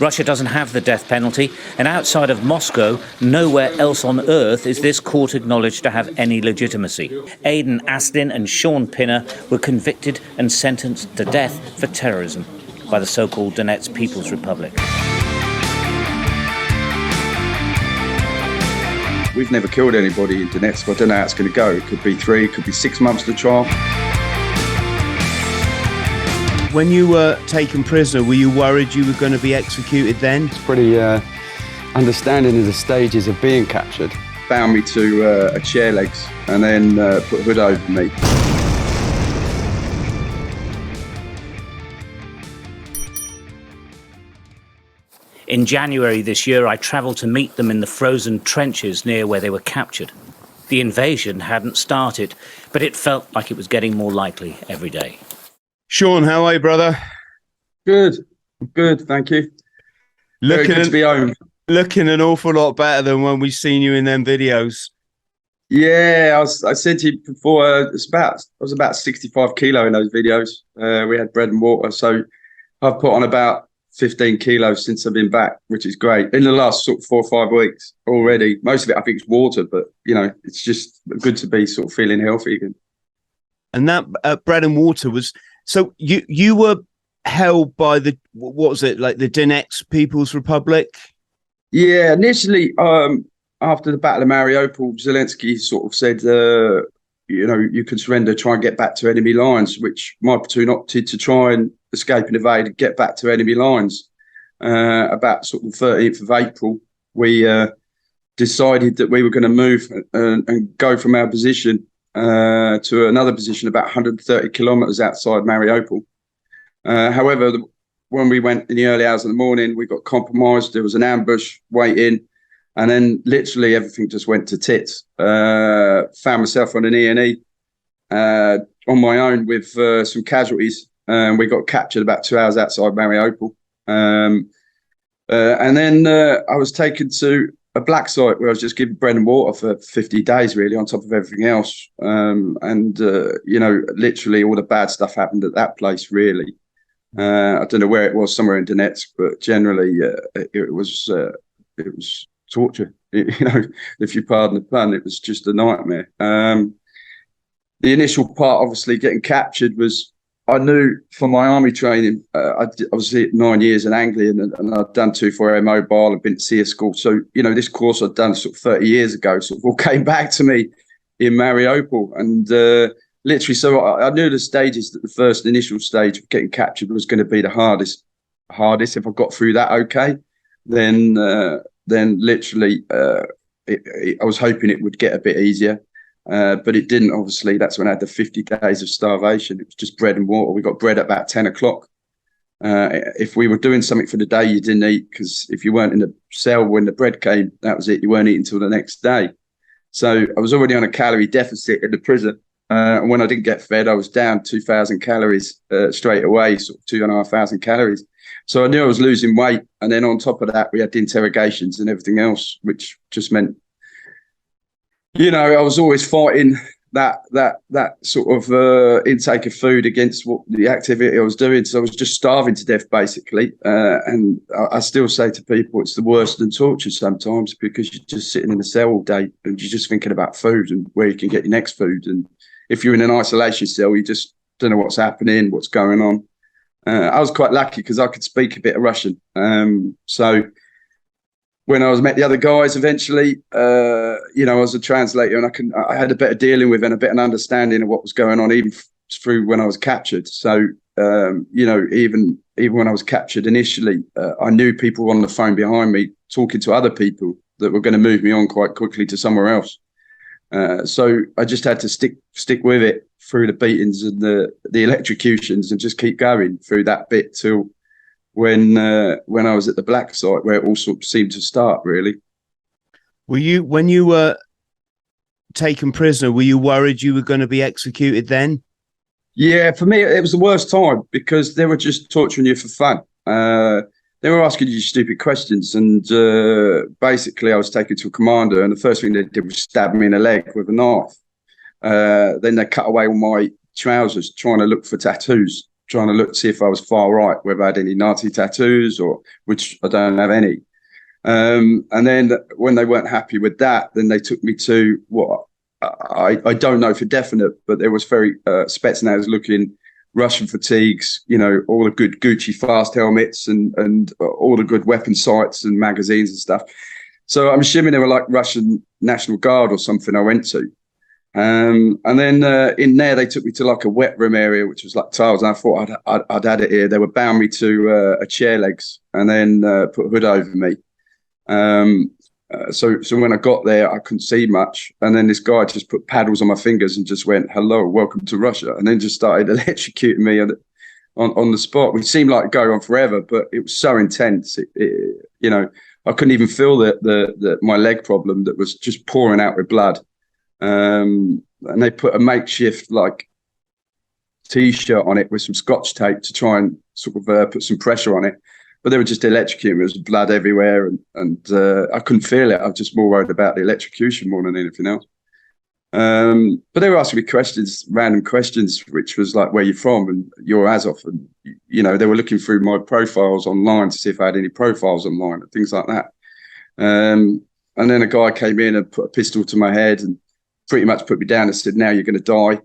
Russia doesn't have the death penalty, and outside of Moscow, nowhere else on earth is this court acknowledged to have any legitimacy. Aidan Astin and Shaun Pinner were convicted and sentenced to death for terrorism by the so-called Donetsk People's Republic. We've never killed anybody in Donetsk. I don't know how it's going to go. It could be 3, it could be 6 months to trial. When you were taken prisoner, were you worried you were going to be executed then? It's pretty understanding of the stages of being captured. Bound me to a chair legs and then put a hood over me. In January this year, I travelled to meet them in the frozen trenches near where they were captured. The invasion hadn't started, but it felt like it was getting more likely every day. Shaun, how are you, brother? Good, thank you. Very good to be home. Looking an awful lot better than when we've seen you in them videos. Yeah, I said to you before, I was about 65 kilo in those videos. We had bread and water, so I've put on about 15 kilos since I've been back, which is great. In the last sort of 4 or 5 weeks already. Most of it, I think, is water, but, you know, it's just good to be sort of feeling healthy again. And that bread and water was... So you were held by the, what was it, like the Donetsk People's Republic? Yeah, initially, after the Battle of Mariopol, Zelensky sort of said, you know, you can surrender, try and get back to enemy lines, which my platoon opted to try and escape and evade and get back to enemy lines. About sort of the 13th of April, we decided that we were going to move and go from our position to another position about 130 kilometres outside Mariupol. However, when we went in the early hours of the morning, we got compromised. There was an ambush waiting, and then literally everything just went to tits. Found myself on an E&E on my own with some casualties. We got captured about 2 hours outside Mariupol. And then I was taken to a black site where I was just given bread and water for 50 days, really, on top of everything else. You know, literally all the bad stuff happened at that place, really. I don't know where it was, somewhere in Donetsk, but generally it was torture. You know, if you pardon the pun, it was just a nightmare. The initial part, obviously, getting captured was, I knew from my army training, I was 9 years in Anglian and I'd done 2-4 mobile, I'd been at SEER school. So, you know, this course I'd done sort of 30 years ago, sort of all came back to me in Mariupol. And literally, so I knew the stages, that the first initial stage of getting captured was going to be the hardest. If I got through that okay, then literally I was hoping it would get a bit easier. But it didn't, obviously. That's when I had the 50 days of starvation. It was just bread and water. We got bread at about 10 o'clock. If we were doing something for the day, you didn't eat, because if you weren't in the cell when the bread came, that was it. You weren't eating until the next day. So I was already on a calorie deficit in the prison. And when I didn't get fed, I was down 2,000 calories straight away, sort of 2,500 calories. So I knew I was losing weight. And then on top of that, we had the interrogations and everything else, which just meant, you know, I was always fighting that sort of intake of food against what the activity I was doing. So I was just starving to death, basically. And I still say to people, it's the worse than torture sometimes, because you're just sitting in a cell all day and you're just thinking about food and where you can get your next food. And if you're in an isolation cell, you just don't know what's happening, what's going on. I was quite lucky because I could speak a bit of Russian. So when I was met the other guys, eventually, you know, I was a translator and I had a better dealing with and a better understanding of what was going on, even through when I was captured. So, you know, even when I was captured initially, I knew people were on the phone behind me talking to other people that were going to move me on quite quickly to somewhere else. So I just had to stick with it through the beatings and the electrocutions and just keep going through that bit till when I was at the black site, where it all sort of seemed to start, really. When you were taken prisoner, were you worried you were going to be executed then? Yeah, for me, it was the worst time, because they were just torturing you for fun. They were asking you stupid questions, and basically I was taken to a commander, and the first thing they did was stab me in the leg with a knife. Then they cut away all my trousers, trying to look for tattoos. trying to look to see if I was far right, whether I had any Nazi tattoos, or which I don't have any. And then when they weren't happy with that, then they took me to what I don't know for definite, but there was very Spetsnaz looking Russian fatigues, you know, all the good Gucci fast helmets and all the good weapon sights and magazines and stuff. So I'm assuming they were like Russian National Guard or something I went to. And then in there, they took me to like a wet room area, which was like tiles. And I thought I'd had it here. They would bound me to a chair legs and then put a hood over me. So when I got there, I couldn't see much. And then this guy just put paddles on my fingers and just went, "Hello, welcome to Russia." And then just started electrocuting me on the spot, which seemed like go on forever, but it was so intense. You know, I couldn't even feel my leg problem that was just pouring out with blood. And they put a makeshift like T-shirt on it with some Scotch tape to try and sort of put some pressure on it. But they were just electrocuting. There was blood everywhere, and I couldn't feel it. I was just more worried about the electrocution more than anything else. But they were asking me questions, random questions, which was like, "Where are you from?" and "You're Azov." And, you know, they were looking through my profiles online to see if I had any profiles online and things like that. And then a guy came in and put a pistol to my head and pretty much put me down and said, "Now you're going to die."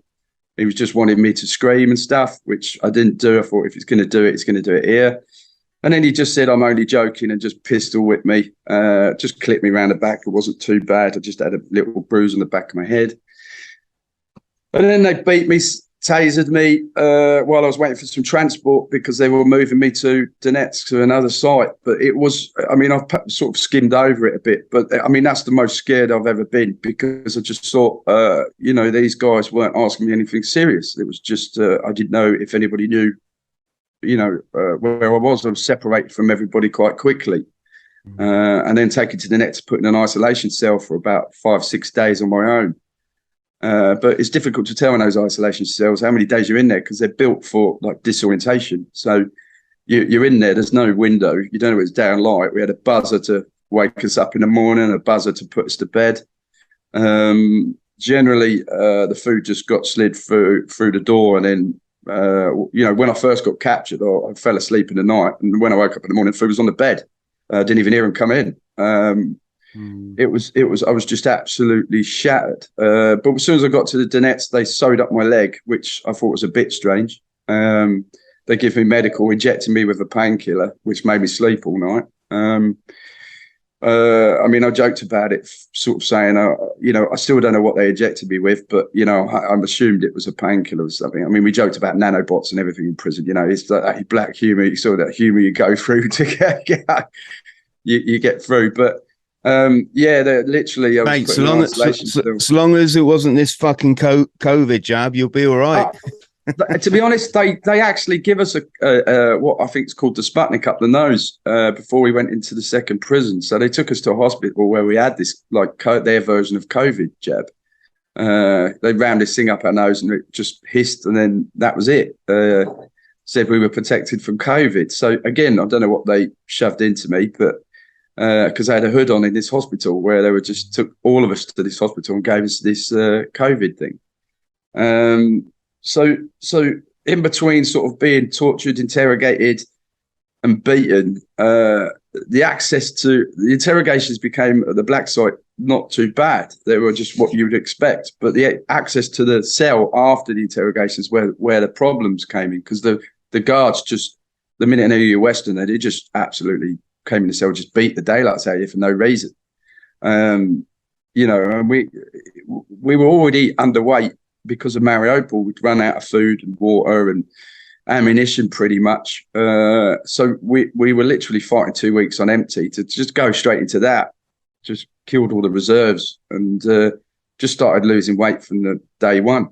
He was just wanting me to scream and stuff, which I didn't do. I thought if he's going to do it, he's going to do it here. And then he just said, "I'm only joking," and just pistol whipped me, just clipped me around the back. It wasn't too bad. I just had a little bruise on the back of my head. And then they beat me, tasered me while I was waiting for some transport because they were moving me to Donetsk, to another site. But it was, I mean, I've sort of skimmed over it a bit. But, I mean, that's the most scared I've ever been because I just thought, you know, these guys weren't asking me anything serious. It was just, I didn't know if anybody knew, you know, where I was. I was separated from everybody quite quickly. And then taken to the net to put in an isolation cell for about 5-6 days on my own. But it's difficult to tell in those isolation cells how many days you're in there because they're built for like disorientation. So you're in there, there's no window. You don't know it's down light. We had a buzzer to wake us up in the morning, a buzzer to put us to bed. Generally, the food just got slid through the door, and then you know, when I first got captured, I fell asleep in the night, and when I woke up in the morning, food was on the bed. I didn't even hear him come in. It was. I was just absolutely shattered. But as soon as I got to the Donetsk, they sewed up my leg, which I thought was a bit strange. They gave me medical, injected me with a painkiller, which made me sleep all night. I mean, I joked about it, sort of saying, you know, I still don't know what they injected me with, but, you know, I'm assumed it was a painkiller or something. I mean, we joked about nanobots and everything in prison. You know, it's like that black humor, you saw that humor you go through to get you get through. But yeah, they're literally. Mate, so long as it wasn't this fucking COVID jab, you'll be all right. To be honest, they actually give us a what I think is called the Sputnik up the nose before we went into the second prison. So they took us to a hospital where we had this like their version of COVID jab. They rammed this thing up our nose and it just hissed, and then that was it. Said we were protected from COVID. So again, I don't know what they shoved into me, but because I had a hood on in this hospital where they were just took all of us to this hospital and gave us this COVID thing. So in between sort of being tortured, interrogated and beaten, the access to the interrogations became at the black site not too bad. They were just what you would expect. But the access to the cell after the interrogations where the problems came in, because the guards just, the minute they knew you were Western, they just absolutely came in the cell, just beat the daylights out of you for no reason. You know, and we were already underweight because of Mariopol. We'd run out of food and water and ammunition pretty much. So we were literally fighting 2 weeks on empty to just go straight into that. Just killed all the reserves and just started losing weight from the day one.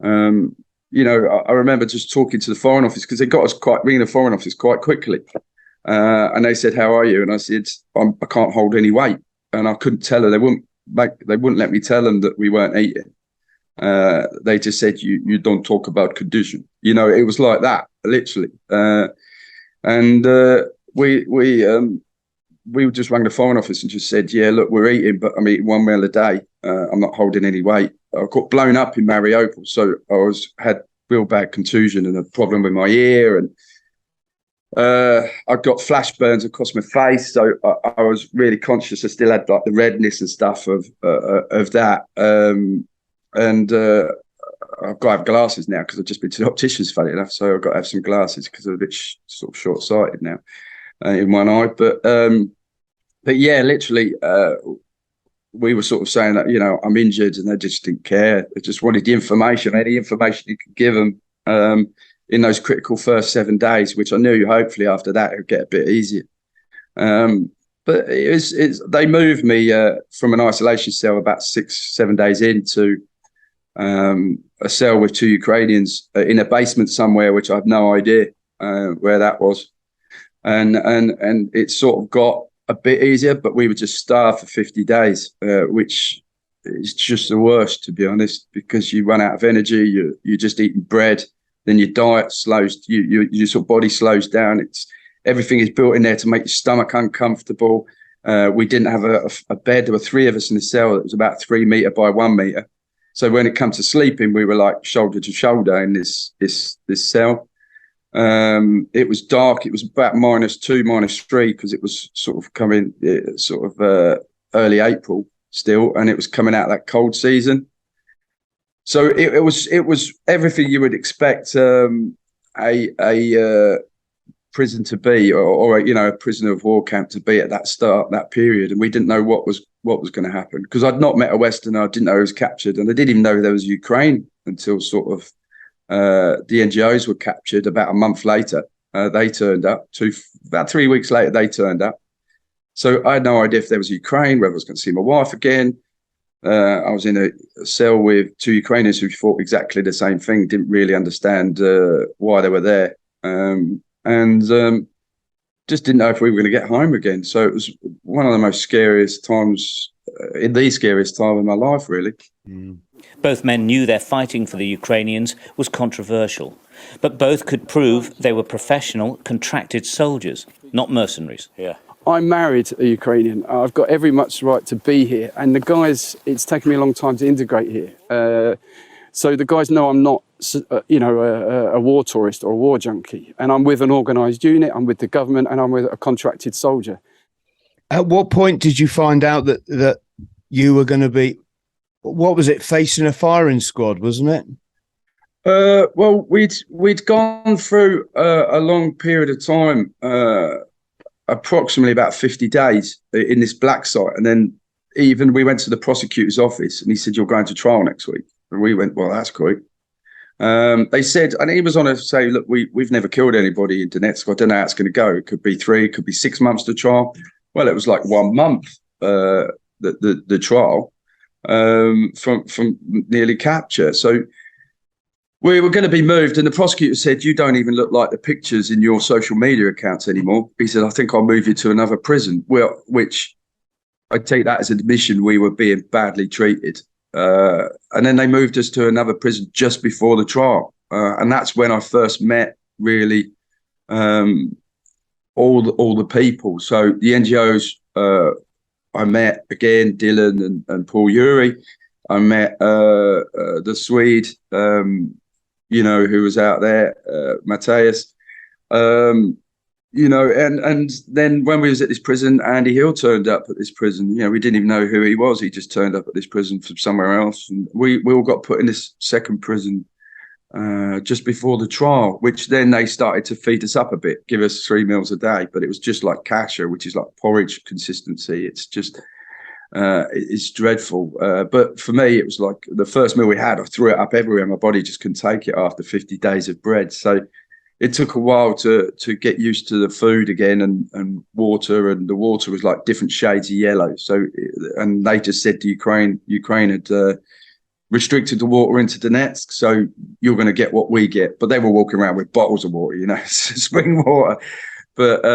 You know, I remember just talking to the Foreign Office because they got us ringing the Foreign Office quite quickly. And they said, "How are you?" And I said, I can't hold any weight. And I couldn't tell her. They wouldn't let me tell them that we weren't eating. They just said, you don't talk about condition. You know, it was like that, literally. And we just rang the Foreign Office and just said, "Yeah, look, we're eating, but I'm eating 1 meal a day. I'm not holding any weight." I got blown up in Mariupol, so I had real bad contusion and a problem with my ear, and I got flash burns across my face, so I was really conscious. I still had like the redness and stuff of that, and I've got to have glasses now because I've just been to the opticians, funny enough. So I've got to have some glasses because I'm a bit sort of short sighted now in one eye. But yeah, literally, we were sort of saying that, you know, I'm injured, and they just didn't care. They just wanted the information, any information you could give them. In those critical first 7 days, which I knew hopefully after that it would get a bit easier. But they moved me from an isolation cell about 6-7 days into a cell with 2 Ukrainians in a basement somewhere, which I have no idea where that was. And it sort of got a bit easier, but we were just starved for 50 days, which is just the worst, to be honest, because you run out of energy, you're just eating bread. Then your diet slows, your sort of body slows down. Everything is built in there to make your stomach uncomfortable. We didn't have a bed. There were 3 of us in the cell that was about 3 meter by 1 meter. So when it comes to sleeping, we were like shoulder to shoulder in this cell. It was dark. It was about -2, -3 because it was sort of coming early April still, and it was coming out of that cold season. So it was everything you would expect a prison to be, or you know, a prisoner of war camp to be at that period, and we didn't know what was going to happen because I'd not met a Westerner. I didn't know he was captured, and I didn't even know there was Ukraine until sort of the NGOs were captured about a month later. They turned up. About 3 weeks later, they turned up. So I had no idea if there was Ukraine, whether I was going to see my wife again. I was in a cell with 2 Ukrainians who thought exactly the same thing, didn't really understand why they were there, and just didn't know if we were going to get home again. So it was one of the most scariest times, the scariest time of my life, really. Mm. Both men knew their fighting for the Ukrainians was controversial, but both could prove they were professional, contracted soldiers, not mercenaries. Yeah. I married a Ukrainian. I've got every much right to be here. And the guys, it's taken me a long time to integrate here. So the guys know I'm not, a war tourist or a war junkie. And I'm with an organised unit, I'm with the government, and I'm with a contracted soldier. At what point did you find out that you were going to be, what was it, facing a firing squad, wasn't it? Well, we'd gone through a long period of time, approximately about 50 days in this black site. And then even we went to the prosecutor's office and he said, "You're going to trial next week." And we went, "Well, that's great." They said, and he was on to say, "Look, we've never killed anybody in Donetsk. I don't know how it's going to go. It could be 3, it could be 6 months to trial." Well, it was like 1 month, the trial, from nearly capture. So we were going to be moved, and the prosecutor said, "You don't even look like the pictures in your social media accounts anymore." He said, "I think I'll move you to another prison." Well, which I take that as admission we were being badly treated. And then they moved us to another prison just before the trial. And that's when I first met, really, all the people. So the NGOs, I met, again, Dylan and Paul Yuri. I met the Swede, who was out there, Matthias, and then when we was at this prison, Andy Hill turned up at this prison. We didn't even know who he was. He just turned up at this prison from somewhere else. And we all got put in this second prison just before the trial, which then they started to feed us up a bit, give us 3 meals a day. But it was just like kasha, which is like porridge consistency. It's just, it's dreadful. But for me, it was like the first meal we had, I threw it up everywhere. My body just couldn't take it after 50 days of bread. So it took a while to get used to the food again and water, and the water was like different shades of yellow. So, and they just said to Ukraine had restricted the water into Donetsk, so you're going to get what we get. But they were walking around with bottles of water, spring water. But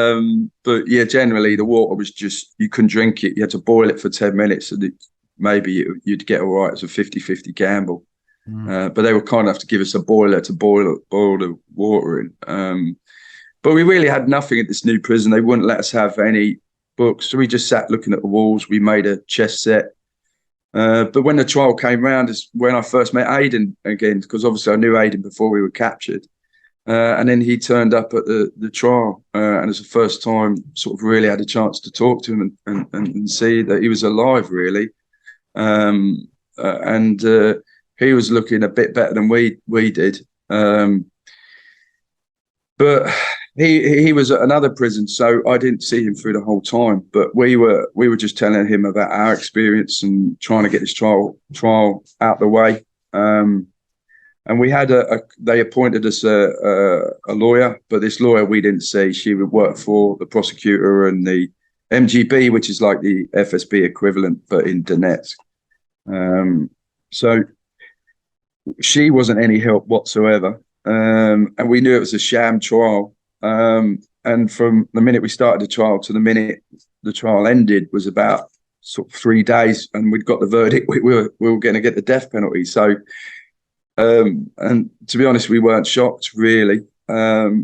yeah, generally the water was just, you couldn't drink it. You had to boil it for 10 minutes, and maybe you'd get all right. It was a 50-50 gamble. But they were kind enough to give us a boiler to boil the water in. But we really had nothing at this new prison. They wouldn't let us have any books. So we just sat looking at the walls. We made a chess set. But when the trial came round is when I first met Aidan again, because obviously I knew Aidan before we were captured. And then he turned up at the trial, and it's the first time sort of really had a chance to talk to him and see that he was alive, really. And he was looking a bit better than we did. But he was at another prison, so I didn't see him through the whole time. But we were just telling him about our experience and trying to get this trial out the way. And we had they appointed us a lawyer, but this lawyer we didn't see. She would work for the prosecutor and the MGB, which is like the FSB equivalent, but in Donetsk. So she wasn't any help whatsoever. And we knew it was a sham trial. And from the minute we started the trial to the minute the trial ended was about sort of 3 days, and we'd got the verdict. We were going to get the death penalty. So, and to be honest, we weren't shocked really. But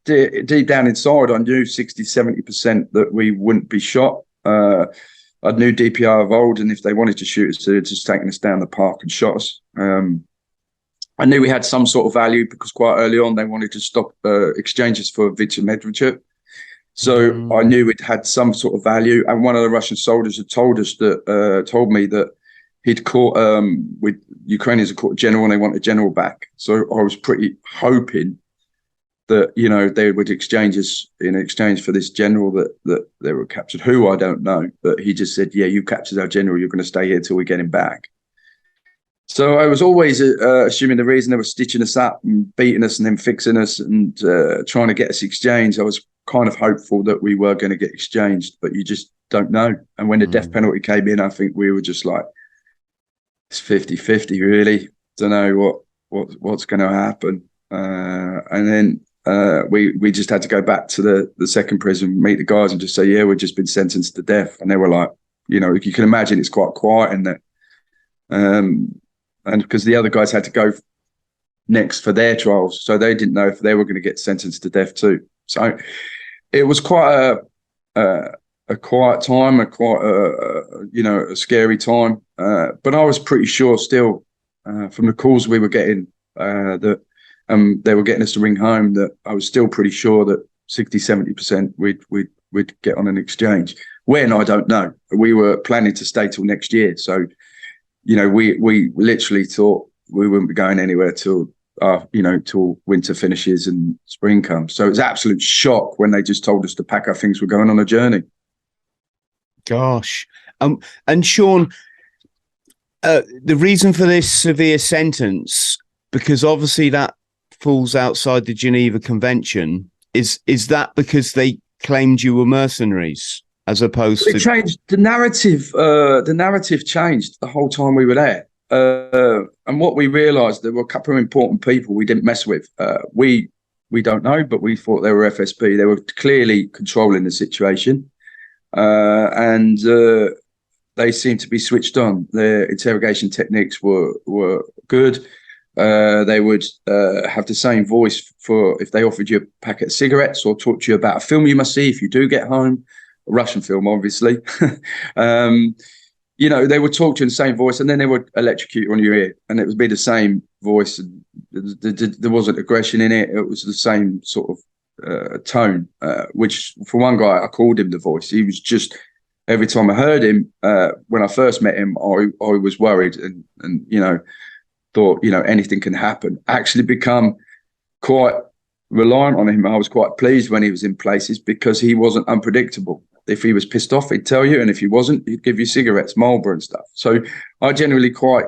deep down inside, I knew 60-70% that we wouldn't be shot. I knew DPR of old, and if they wanted to shoot us, they'd just taken us down the park and shot us. I knew we had some sort of value because quite early on they wanted to stop exchanges for Victor Medvedchuk. So I knew it had some sort of value. And one of the Russian soldiers had told me that he'd caught, with Ukrainians had caught a general and they want a general back. So I was pretty hoping that, you know, they would exchange us in exchange for this general that they were captured, who I don't know. But he just said, yeah, you captured our general, you're going to stay here till we get him back. So I was always assuming the reason they were stitching us up and beating us and then fixing us and trying to get us exchanged, I was kind of hopeful that we were going to get exchanged, but you just don't know. And when the death penalty came in, I think we were just like, it's 50-50 really. Don't know what's going to happen. And then we just had to go back to the second prison, meet the guys and just say, yeah, we've just been sentenced to death. And they were like, you know, you can imagine it's quite quiet in there. And because the other guys had to go next for their trials, so they didn't know if they were going to get sentenced to death too. So it was quite a quiet time, a scary time. But I was pretty sure still from the calls we were getting that they were getting us to ring home, that I was still pretty sure that 60-70% we'd get on an exchange. When, I don't know. We were planning to stay till next year, so. You know, we literally thought we wouldn't be going anywhere till winter finishes and spring comes. So it was absolute shock when they just told us to pack our things. We're going on a journey. Gosh. And Shaun, the reason for this severe sentence, because obviously that falls outside the Geneva Convention, is that because they claimed you were mercenaries? As opposed to changed the narrative. The narrative changed the whole time we were there. And what we realised, there were a couple of important people we didn't mess with. We don't know, but we thought they were FSB. They were clearly controlling the situation, and they seemed to be switched on. Their interrogation techniques were good. They would have the same voice for if they offered you a packet of cigarettes or talk to you about a film you must see if you do get home. A Russian film, obviously. You know, they would talk to you in the same voice, and then they would electrocute you on your ear, and it would be the same voice. There wasn't aggression in it. It was the same sort of tone, which for one guy, I called him the voice. He was just, every time I heard him, when I first met him, I was worried and you know, thought, you know, anything can happen. Actually become quite reliant on him. I was quite pleased when he was in places because he wasn't unpredictable. If he was pissed off, he'd tell you, and if he wasn't, he'd give you cigarettes, Marlboro and stuff. So I generally quite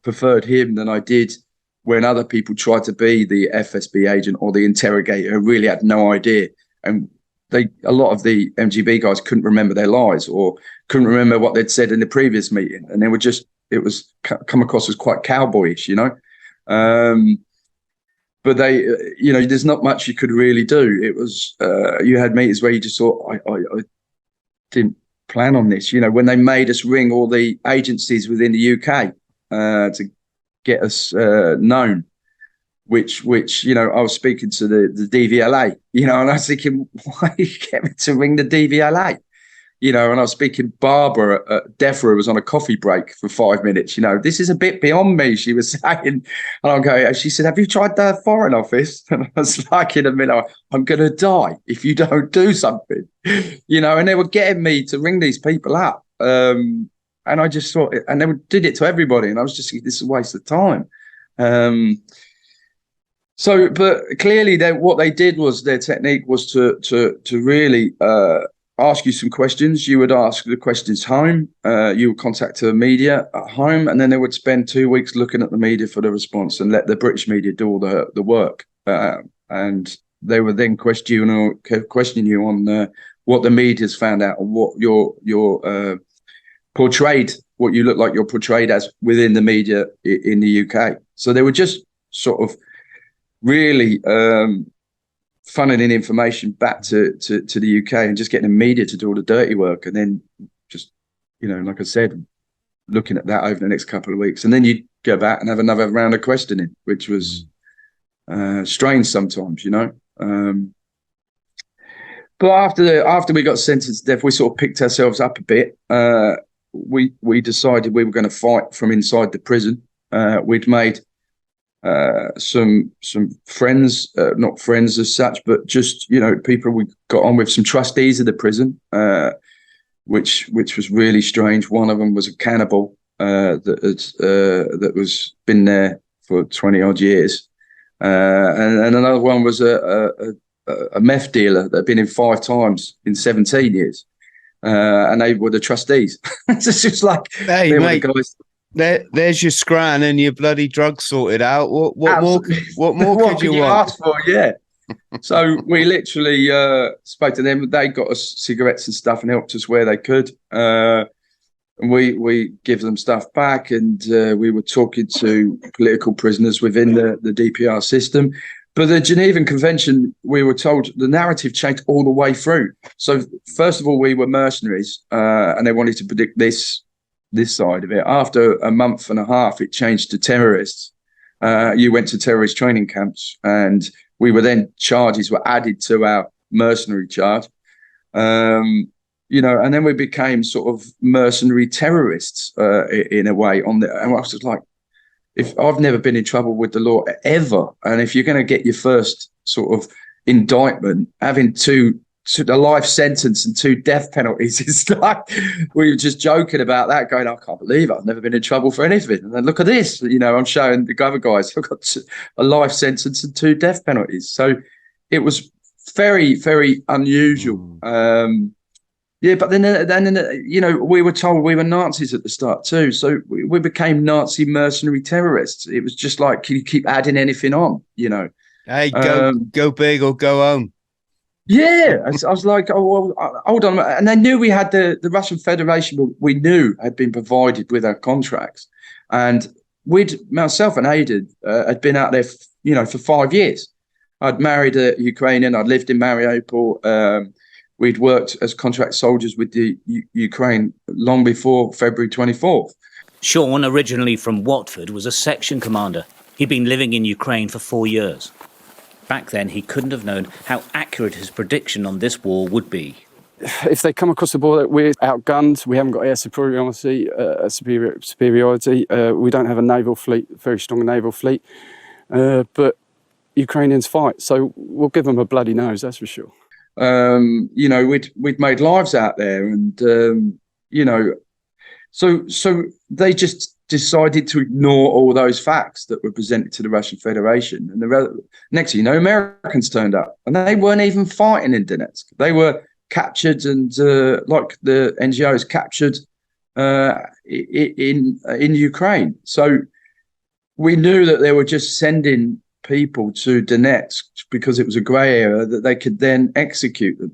preferred him than I did when other people tried to be the FSB agent or the interrogator who really had no idea. And a lot of the MGB guys couldn't remember their lies or couldn't remember what they'd said in the previous meeting. And they were just, it was come across as quite cowboyish, you know. But they, you know, there's not much you could really do. It was, you had meetings where you just thought, I didn't plan on this. You know, when they made us ring all the agencies within the UK to get us known, which you know, I was speaking to the DVLA, you know, and I was thinking, why are you getting me to ring the DVLA? you know, and I was speaking Barbara at DEFRA was on a coffee break for 5 minutes, you know, this is a bit beyond me, she was saying. And I'm going, she said, have you tried the Foreign Office? And I was like, in a minute, I'm going to die if you don't do something, you know, and they were getting me to ring these people up. And I just thought, and they did it to everybody. And I was just thinking, this is a waste of time. So, but clearly what they did was their technique was to really ask you some questions. You would ask the questions home. You would contact the media at home, and then they would spend 2 weeks looking at the media for the response and let the British media do all the work. And they would then question you on what the media's found out and what you're portrayed, what you look like you're portrayed as within the media in the UK. So they were just sort of really funneling information back to the UK and just getting the media to do all the dirty work, and then just, you know, like I said, looking at that over the next couple of weeks, and then you go back and have another round of questioning, which was strange sometimes, you know. But after we got sentenced to death, we sort of picked ourselves up a bit. We decided we were going to fight from inside the prison. We'd made some friends, not friends as such, but just, you know, people we got on with, some trustees of the prison, which was really strange. One of them was a cannibal that was been there for 20 odd years, and another one was a meth dealer that had been in 5 times in 17 years, and they were the trustees. It's just like, hey, mate, were the guys. There's your scran and your bloody drugs sorted out. What more could you want? Ask for? Yeah. So we literally spoke to them. They got us cigarettes and stuff and helped us where they could. And we give them stuff back, and we were talking to political prisoners within the DPR system. But the Genevan Convention, we were told the narrative changed all the way through. So first of all, we were mercenaries, and they wanted to predict this side of it. After a month and a half, it changed to terrorists. You went to terrorist training camps, and we were then, charges were added to our mercenary charge. You know, and then we became sort of mercenary terrorists in a way. And I was just like, if I've never been in trouble with the law ever, and if you're going to get your first sort of indictment, having a life sentence and 2 death penalties, it's like, we were just joking about that, going, I can't believe it. I've never been in trouble for anything. And then look at this, you know, I'm showing the other guys, I've got a life sentence and 2 death penalties. So it was very, very unusual. Yeah, but then you know, we were told we were Nazis at the start too. So we became Nazi mercenary terrorists. It was just like, can you keep adding anything on, you know? Hey, go big or go home. Yeah, I was like, oh, well, hold on. And they knew we had the Russian Federation, we knew had been provided with our contracts. And myself and Aidan had been out there, you know, for 5 years. I'd married a Ukrainian. I'd lived in Mariopol. We'd worked as contract soldiers with the Ukraine long before February 24th. Shaun, originally from Watford, was a section commander. He'd been living in Ukraine for 4 years. Back then, he couldn't have known how accurate his prediction on this war would be. If they come across the border, we're outgunned. We haven't got air superiority. We don't have a naval fleet, very strong naval fleet. But Ukrainians fight, so we'll give them a bloody nose, that's for sure. You know, we'd made lives out there, and you know, so they just decided to ignore all those facts that were presented to the Russian Federation. And next thing you know, Americans turned up, and they weren't even fighting in Donetsk. They were captured, and like the NGOs captured in Ukraine. So we knew that they were just sending people to Donetsk because it was a grey area that they could then execute them,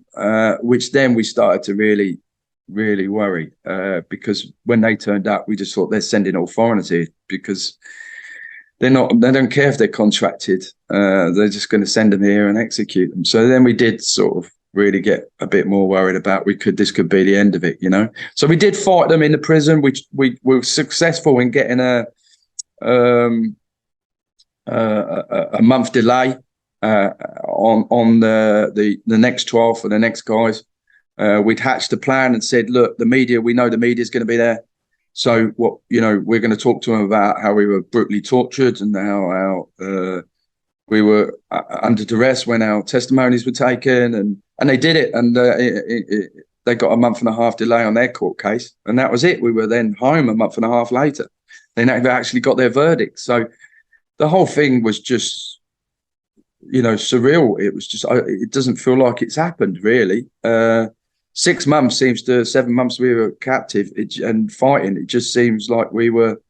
which then we started to really worry, because when they turned up, we just thought they're sending all foreigners here, because they don't care if they're contracted, they're just going to send them here and execute them. So then we did sort of really get a bit more worried about this could be the end of it, you know. So we did fight them in the prison, which we were successful in getting a month delay on the next trial for the next guys. We'd hatched a plan and said, look, we know the media is going to be there. So we're going to talk to them about how we were brutally tortured and how we were under duress when our testimonies were taken, and they did it, and they got a month and a half delay on their court case, and that was it. We were then home a month and a half later. They never actually got their verdict. So the whole thing was just, surreal. It was just, it doesn't feel like it's happened really. 6 months 7 months we were captive and fighting. It just seems like we were,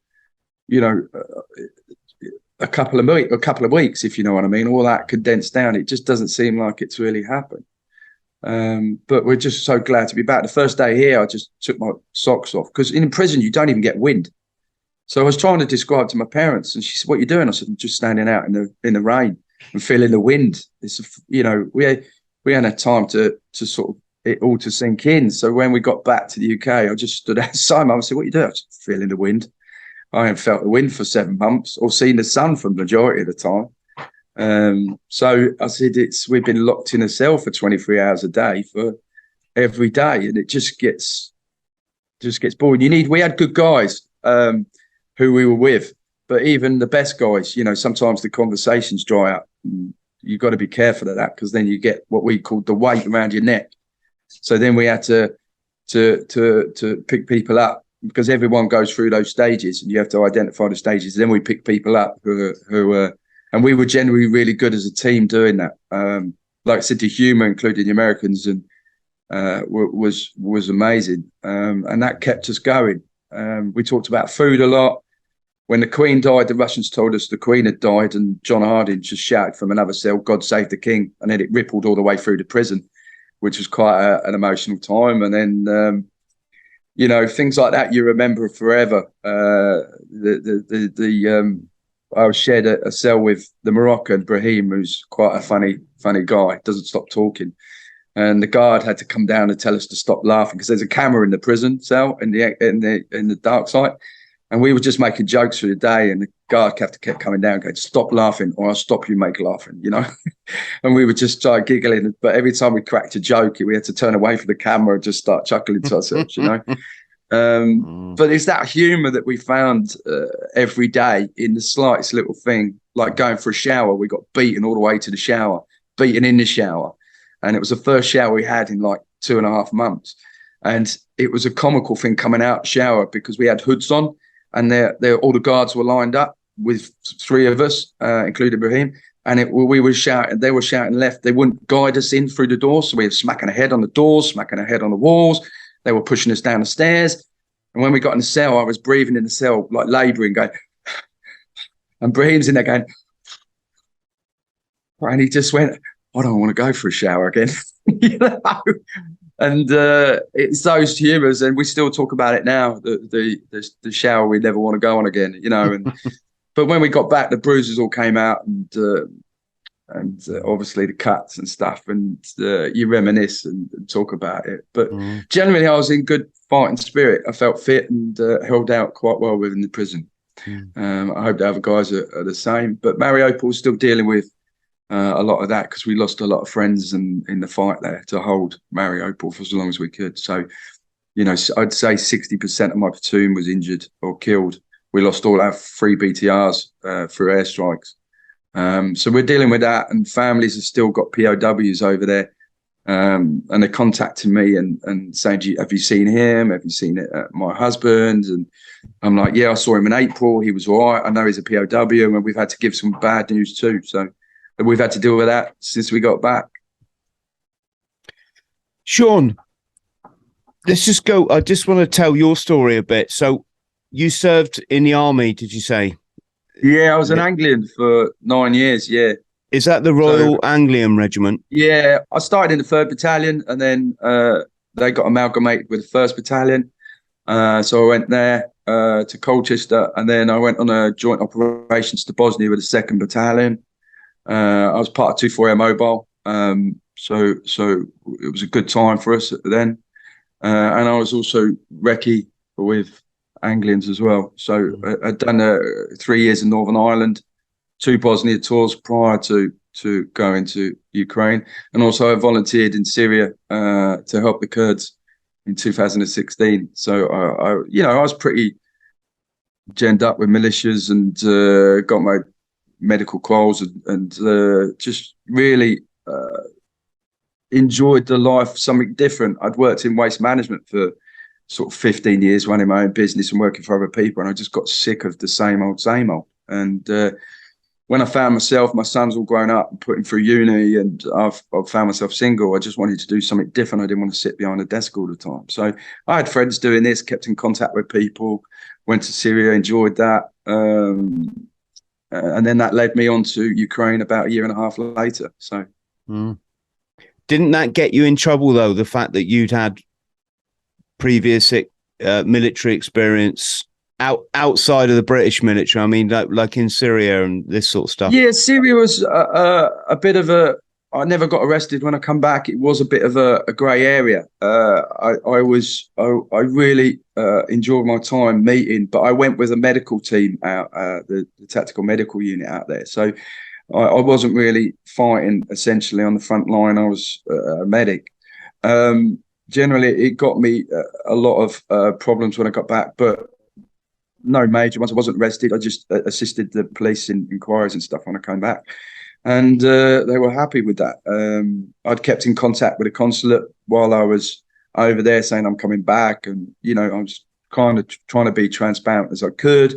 a couple of weeks, if you know what I mean. All that condensed down, it just doesn't seem like it's really happened. But we're just so glad to be back. The first day here, I just took my socks off, because in prison you don't even get wind. So I was trying to describe to my parents, and she said, "What are you doing?" I said, "I'm just standing out in the rain and feeling the wind." It's we hadn't had time to sort of it all to sink in. So when we got back to the UK, I just stood outside. Mum said, "What are you doing?" I was feeling the wind. I hadn't felt the wind for 7 months or seen the sun for the majority of the time. So I said, we've been locked in a cell for 23 hours a day for every day, and it just gets boring. We had good guys who we were with, but even the best guys, sometimes the conversations dry up. You've got to be careful of that, because then you get what we called the weight around your neck. So then we had to pick people up, because everyone goes through those stages, and you have to identify the stages. Then we pick people up who and we were generally really good as a team doing that. Like I said, the humour, including the Americans, and was amazing, and that kept us going. We talked about food a lot. When the Queen died, the Russians told us the Queen had died, and John Harding just shouted from another cell, "God save the King," and then it rippled all the way through the prison, which was quite an emotional time. And then things like that you remember forever. I shared a cell with the Moroccan Brahim, who's quite a funny guy, doesn't stop talking. And the guard had to come down and tell us to stop laughing, because there's a camera in the prison cell in the dark side. And we were just making jokes through the day, and the guard kept coming down, going, "Stop laughing, or I'll stop you make laughing," And we would just start giggling. But every time we cracked a joke, we had to turn away from the camera and just start chuckling to ourselves, But it's that humour that we found every day in the slightest little thing, like going for a shower. We got beaten all the way to the shower, beaten in the shower. And it was the first shower we had in like 2.5 months. And it was a comical thing coming out the shower, because we had hoods on, and all the guards were lined up with 3 of us, including Brahim. And we were shouting, they were shouting left. They wouldn't guide us in through the doors. So we were smacking our head on the doors, smacking our head on the walls. They were pushing us down the stairs. And when we got in the cell, I was breathing in the cell, like labouring, going, and Brahim's in there going, and he just went, "I don't want to go for a shower again." And it's those humours, and we still talk about it now, the shower we never want to go on again, And but when we got back, the bruises all came out, and obviously the cuts and stuff, and you reminisce and talk about it. But generally, I was in good fighting spirit. I felt fit and held out quite well within the prison. I hope the other guys are the same. But Mariopol's still dealing with a lot of that, because we lost a lot of friends in the fight there to hold Mariupol for as long as we could. So, I'd say 60% of my platoon was injured or killed. We lost all our 3 BTRs through airstrikes. So we're dealing with that, and families have still got POWs over there. And they're contacting me and saying, "Have you seen him? Have you seen my husband?" And I'm like, "Yeah, I saw him in April. He was all right. I know he's a POW." And we've had to give some bad news too. So we've had to deal with that since we got back. Shaun, let's just go. I just want to tell your story a bit. So you served in the army, did you say? Yeah, I was an Anglian for 9 years, yeah. Is that the Royal Anglian Regiment? Yeah, I started in the 3rd Battalion, and then they got amalgamated with the 1st Battalion. So I went there to Colchester, and then I went on a joint operations to Bosnia with the 2nd Battalion. I was part of 2-4 Air Mobile, so it was a good time for us then. And I was also recce with Anglians as well. So I'd done 3 years in Northern Ireland, 2 Bosnia tours prior to to go into Ukraine. And also I volunteered in Syria to help the Kurds in 2016. So I was pretty genned up with militias and got my medical quals and just really enjoyed the life, something different. I'd worked in waste management for sort of 15 years, running my own business and working for other people, and I just got sick of the same old. And when I found myself, my son's all grown up and put him through uni, and I've found myself single. I just wanted to do something different. I didn't want to sit behind a desk all the time. So I had friends doing this, kept in contact with people, went to Syria, enjoyed that. And then that led me on to Ukraine about a year and a half later. So, Didn't that get you in trouble, though, the fact that you'd had previous military experience outside of the British military? I mean, like in Syria and this sort of stuff. Yeah, Syria was a bit of a. I never got arrested when I come back. It was a bit of a grey area. I really enjoyed my time meeting, but I went with a medical team out, the tactical medical unit out there. So I wasn't really fighting essentially on the front line. I was a medic. Generally, it got me a lot of problems when I got back, but no major ones. I wasn't arrested. I just assisted the police in inquiries and stuff when I came back. And they were happy with that. I'd kept in contact with the consulate while I was over there saying I'm coming back. And, I was kind of trying to be transparent as I could.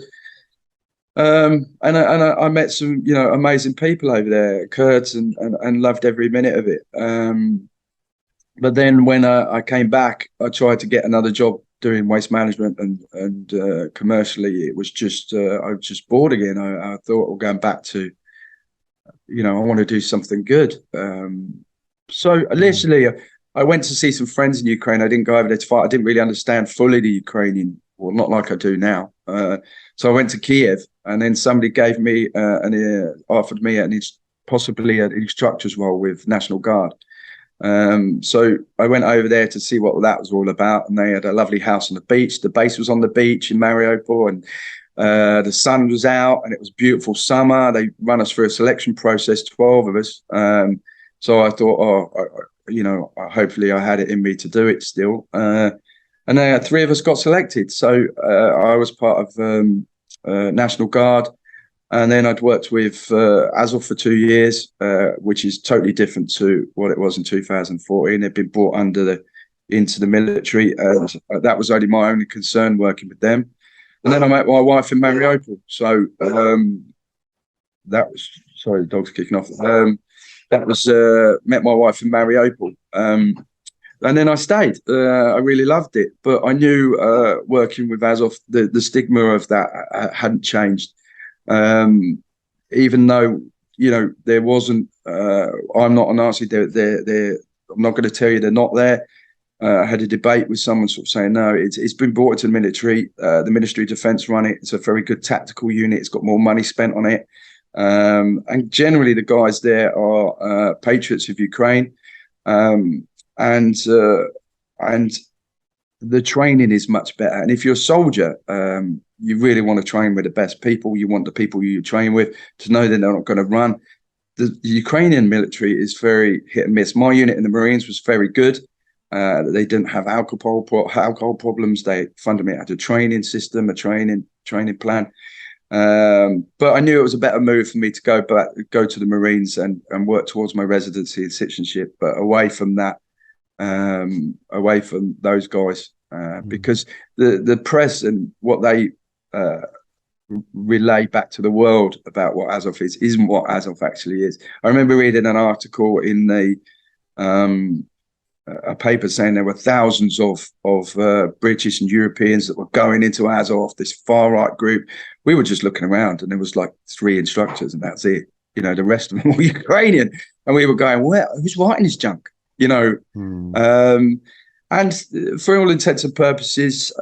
And I met some, amazing people over there, Kurds, and loved every minute of it. But then when I came back, I tried to get another job doing waste management and commercially, it was just, I was just bored again. I thought, well, going back to, I want to do something good. So initially, I went to see some friends in Ukraine. I didn't go over there to fight. I didn't really understand fully the Ukrainian, well, not like I do now. So I went to Kiev, and then somebody gave me offered me possibly an instructor's role with National Guard. So I went over there to see what that was all about, and they had a lovely house on the beach. The base was on the beach in Mariopol, and the sun was out, and it was beautiful summer. They ran us through a selection process, 12 of us. So I thought, hopefully I had it in me to do it still. And 3 of us got selected. So I was part of National Guard. And then I'd worked with Azov for 2 years, which is totally different to what it was in 2014. They'd been brought into the military, and that was only my only concern working with them. And then I met my wife in Mariupol. So that was, sorry, the dog's kicking off. Met my wife in Mariupol. And then I stayed. I really loved it. But I knew working with Azov, the stigma of that hadn't changed. Even though, there wasn't, I'm not a Nazi, I'm not going to tell you they're not there. I had a debate with someone sort of saying, no, it's been brought into the military. The Ministry of Defence run it. It's a very good tactical unit. It's got more money spent on it. And generally the guys there are patriots of Ukraine. And the training is much better. And if you're a soldier, you really want to train with the best people. You want the people you train with to know that they're not going to run. The Ukrainian military is very hit and miss. My unit in the Marines was very good. They didn't have alcohol problems. They fundamentally had a training system, a training plan. But I knew it was a better move for me to go to the Marines and work towards my residency and citizenship, but away from that, away from those guys, because the press and what they relay back to the world about what Azov is isn't what Azov actually is. I remember reading an article in a paper saying there were thousands of British and Europeans that were going into Azov, this far right group. We were just looking around, and there was like 3 instructors, and that's it. The rest of them were Ukrainian, and we were going, "Well, who's writing this junk?" And for all intents and purposes,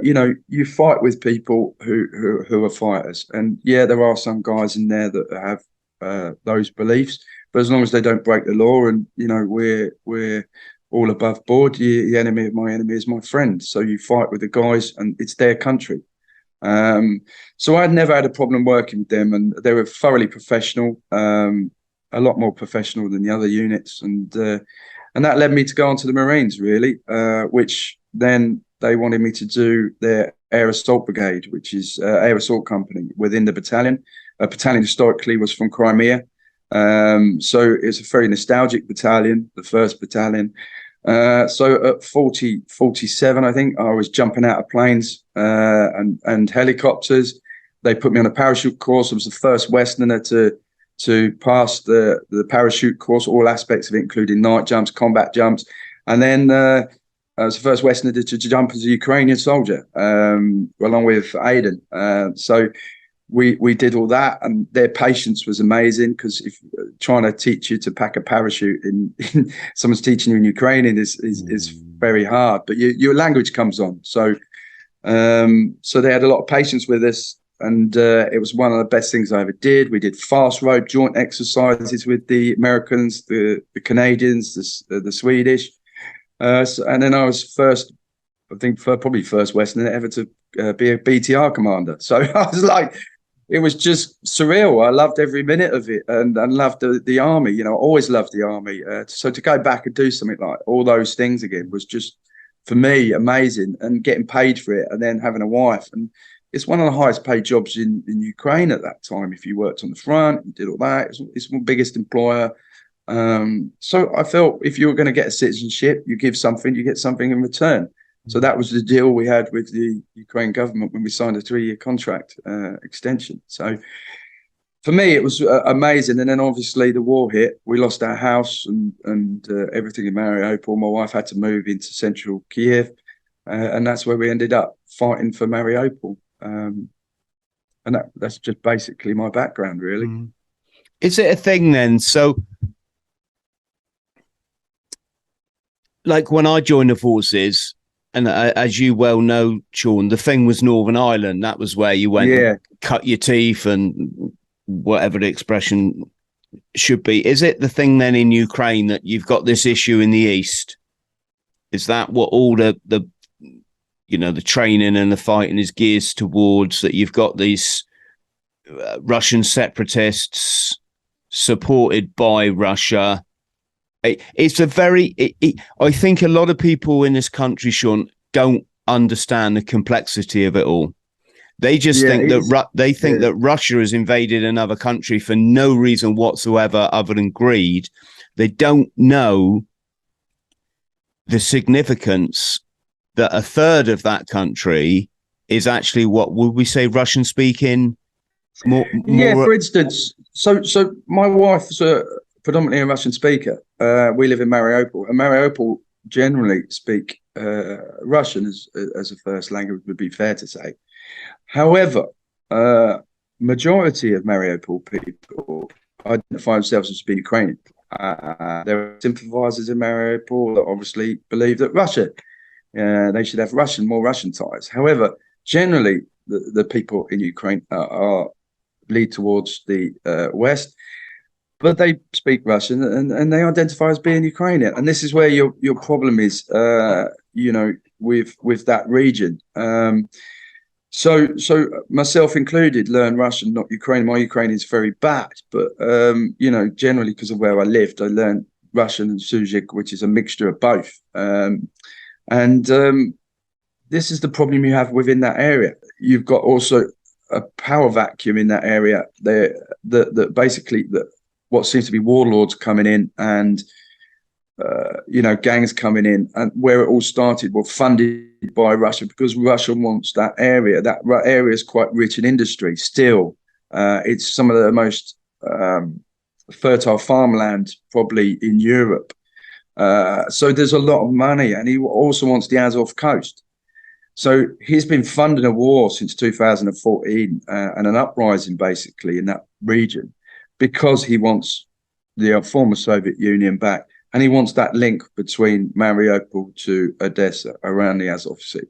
you fight with people who are fighters, and yeah, there are some guys in there that have those beliefs, but as long as they don't break the law, and we're all above board, the enemy of my enemy is my friend. So you fight with the guys, and it's their country. So I'd never had a problem working with them, and they were thoroughly professional. a lot more professional than the other units, and that led me to go on to the Marines, really, which then they wanted me to do their Air Assault Brigade, which is Air Assault Company within the battalion. A battalion historically was from Crimea, so it's a very nostalgic battalion, the first battalion. So at 47, I think, I was jumping out of planes and helicopters. They put me on a parachute course. I was the first Westerner to pass the parachute course, all aspects of it, including night jumps, combat jumps. And then I was the first Westerner to jump as a Ukrainian soldier, along with Aidan. So we did all that, and their patience was amazing, because if trying to teach you to pack a parachute in someone's teaching you in Ukrainian is very hard, but your language comes on. So they had a lot of patience with us, and it was one of the best things I ever did. We did fast rope joint exercises with the Americans, the Canadians, the Swedish, and then I was probably first Westerner ever to be a BTR commander. So I was like, it was just surreal. I loved every minute of it, and loved the army. You know, I always loved the army. So to go back and do something like all those things again was just, for me, amazing, and getting paid for it, and then having a wife. And it's one of the highest paid jobs in Ukraine at that time. If you worked on the front, you did all that. It's my biggest employer. So I felt if you were going to get a citizenship, you give something, you get something in return. So that was the deal we had with the Ukraine government when we signed a 3-year contract extension. So for me, it was amazing. And then obviously the war hit. We lost our house and everything in Mariupol. My wife had to move into central Kiev, and that's where we ended up fighting for Mariupol. And that's just basically my background, really. Is it a thing then? So, like when I joined the forces, and as you well know, Shaun, the thing was Northern Ireland. That was where you went, and cut your teeth, and whatever the expression should be. Is it the thing then in Ukraine that you've got this issue in the east? Is that what all the training and the fighting is geared towards? That you've got these Russian separatists supported by Russia? It's a very. I think a lot of people in this country, Shaun, don't understand the complexity of it all. They just think that Russia has invaded another country for no reason whatsoever other than greed. They don't know the significance that a third of that country is actually, what would we say, Russian speaking? For instance, so my wife's predominantly a Russian speaker. We live in Mariupol, and Mariupol generally speak Russian as a first language, would be fair to say. However, majority of Mariupol people identify themselves as being Ukrainian. There are sympathizers in Mariupol that obviously believe that Russia, they should have more Russian ties. However, generally, the people in Ukraine lead towards the West, but they speak Russian and they identify as being Ukrainian. And this is where your problem is, with that region. So myself included, learn Russian, not Ukrainian. My Ukrainian is very bad, but generally because of where I lived, I learned Russian and Suzyk, which is a mixture of both. This is the problem you have within that area. You've got also a power vacuum in that area. That basically what seems to be warlords coming in and gangs coming in, and where it all started were funded by Russia because Russia wants that area. That area is quite rich in industry still. It's some of the most fertile farmland probably in Europe. So there's a lot of money, and he also wants the Azov coast. So he's been funding a war since 2014 and an uprising basically in that region because he wants the former Soviet Union back. And he wants that link between Mariupol to Odessa around the Azov Sea.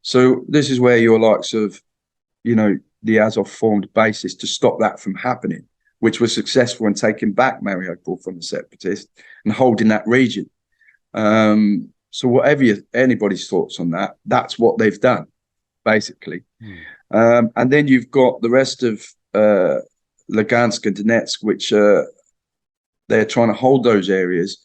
So this is where your likes of, the Azov formed bases to stop that from happening, which was successful in taking back Mariupol from the separatists and holding that region. So whatever anybody's thoughts on that, that's what they've done, basically. And then you've got the rest of Lugansk and Donetsk, which They're trying to hold those areas,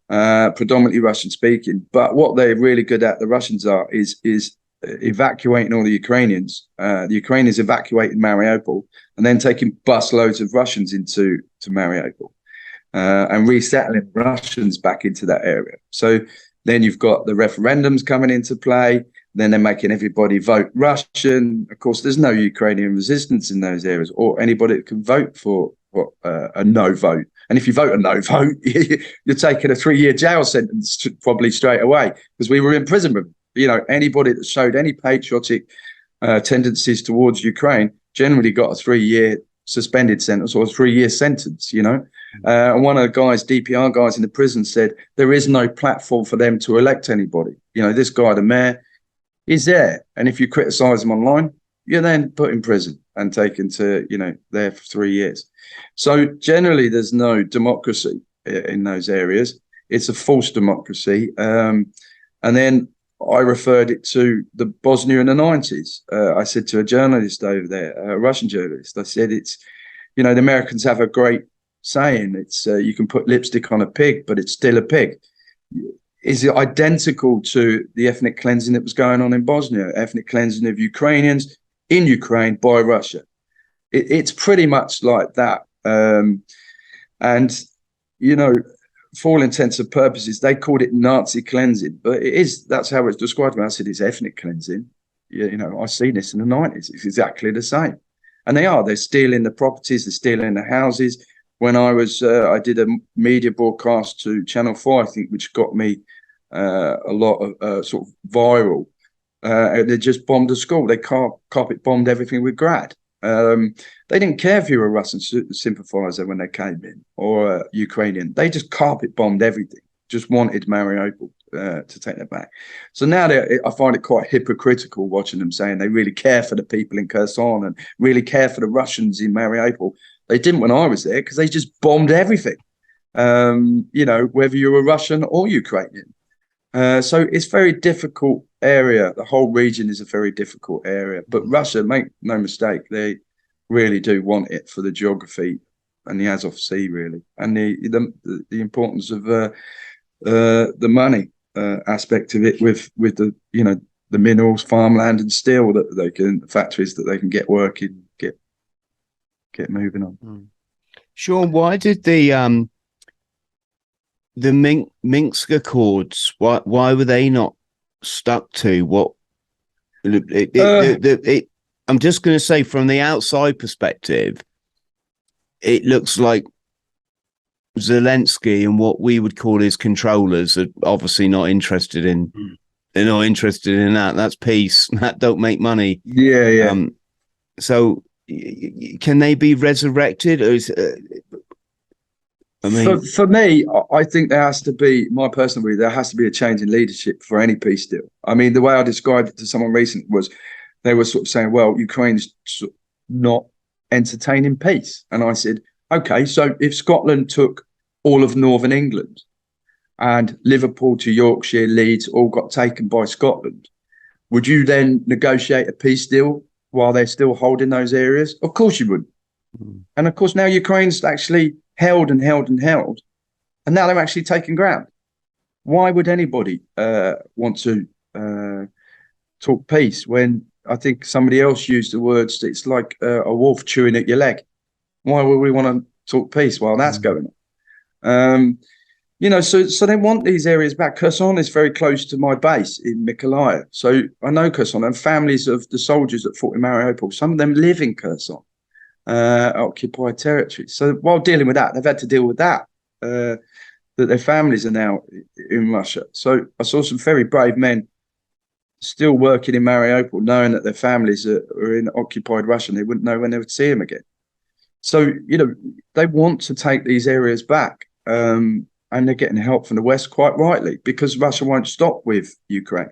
predominantly Russian speaking. But what they're really good at, the Russians are, is evacuating all the Ukrainians. The Ukrainians evacuating Mariupol and then taking bus loads of Russians into Mariupol and resettling Russians back into that area. So then you've got the referendums coming into play. Then they're making everybody vote Russian. Of course, there's no Ukrainian resistance in those areas or anybody that can vote for a no vote. And if you vote a no vote, you're taking a 3-year jail sentence probably straight away, because we were imprisonment. You know, anybody that showed any patriotic tendencies towards Ukraine generally got a 3-year suspended sentence or a 3-year sentence, you know. And one of the guys, DPR guys in the prison, said there is no platform for them to elect anybody. You know, this guy, the mayor, is there. And if you criticize him online, you're then put in prison and taken to, you know, there for 3 years. So generally, there's no democracy in those areas. It's a false democracy. And then I referred it to the Bosnia in the 90s. I said to a journalist over there, a Russian journalist, I said, it's, you know, the Americans have a great saying. It's you can put lipstick on a pig, but it's still a pig. Is it identical to the ethnic cleansing that was going on in Bosnia, ethnic cleansing of Ukrainians in Ukraine by Russia? It's pretty much like that. And, you know, for all intents and purposes, they called it Nazi cleansing, but that's how it's described. I said it's ethnic cleansing. You know, I've seen this in the 90s. It's exactly the same. And they're stealing the properties, they're stealing the houses. When I did a media broadcast to Channel 4, I think, which got me a lot of sort of viral. They just bombed a school. They carpet bombed everything with Grad. They didn't care if you were a Russian sympathizer when they came in or Ukrainian. They just carpet bombed everything. Just wanted Mariupol to take that back. So now I find it quite hypocritical watching them saying they really care for the people in Kherson and really care for the Russians in Mariupol. They didn't when I was there because they just bombed everything. You know, whether you're a Russian or Ukrainian. So it's a very difficult area. The whole region is a very difficult area. But Russia, make no mistake, they really do want it for the geography and the Azov Sea, really, and the importance of the money aspect of it with the, you know, the minerals, farmland, and steel that they can, factories that they can get working, get moving on. Shaun, why did the Minsk Accords, why were they not stuck to what I'm just going to say, from the outside perspective, it looks like Zelensky and what we would call his controllers are obviously not interested in. They're not interested in that. That's peace. That don't make money. Yeah. So can they be resurrected? Or I mean, for me, I think there has to be, my personal view, there has to be a change in leadership for any peace deal. I mean, the way I described it to someone recently was they were sort of saying, well, Ukraine's not entertaining peace. And I said, okay, so if Scotland took all of Northern England and Liverpool to Yorkshire, Leeds, all got taken by Scotland, would you then negotiate a peace deal while they're still holding those areas? Of course you would. And of course, now Ukraine's actually held, and now they're actually taking ground. Why would anybody want to talk peace when I think somebody else used the words, it's like a wolf chewing at your leg? Why would we want to talk peace while that's going on? You know, so they want these areas back. Kherson is very close to my base in Mykolaiv. So I know Kherson, and families of the soldiers that fought in Mariupol, some of them live in Kherson, occupied territory. So while dealing with that, they've had to deal with that, that their families are now in Russia. So I saw some very brave men still working in Mariupol, knowing that their families are in occupied Russia and they wouldn't know when they would see them again. So, you know, they want to take these areas back, and they're getting help from the West, quite rightly, because Russia won't stop with Ukraine.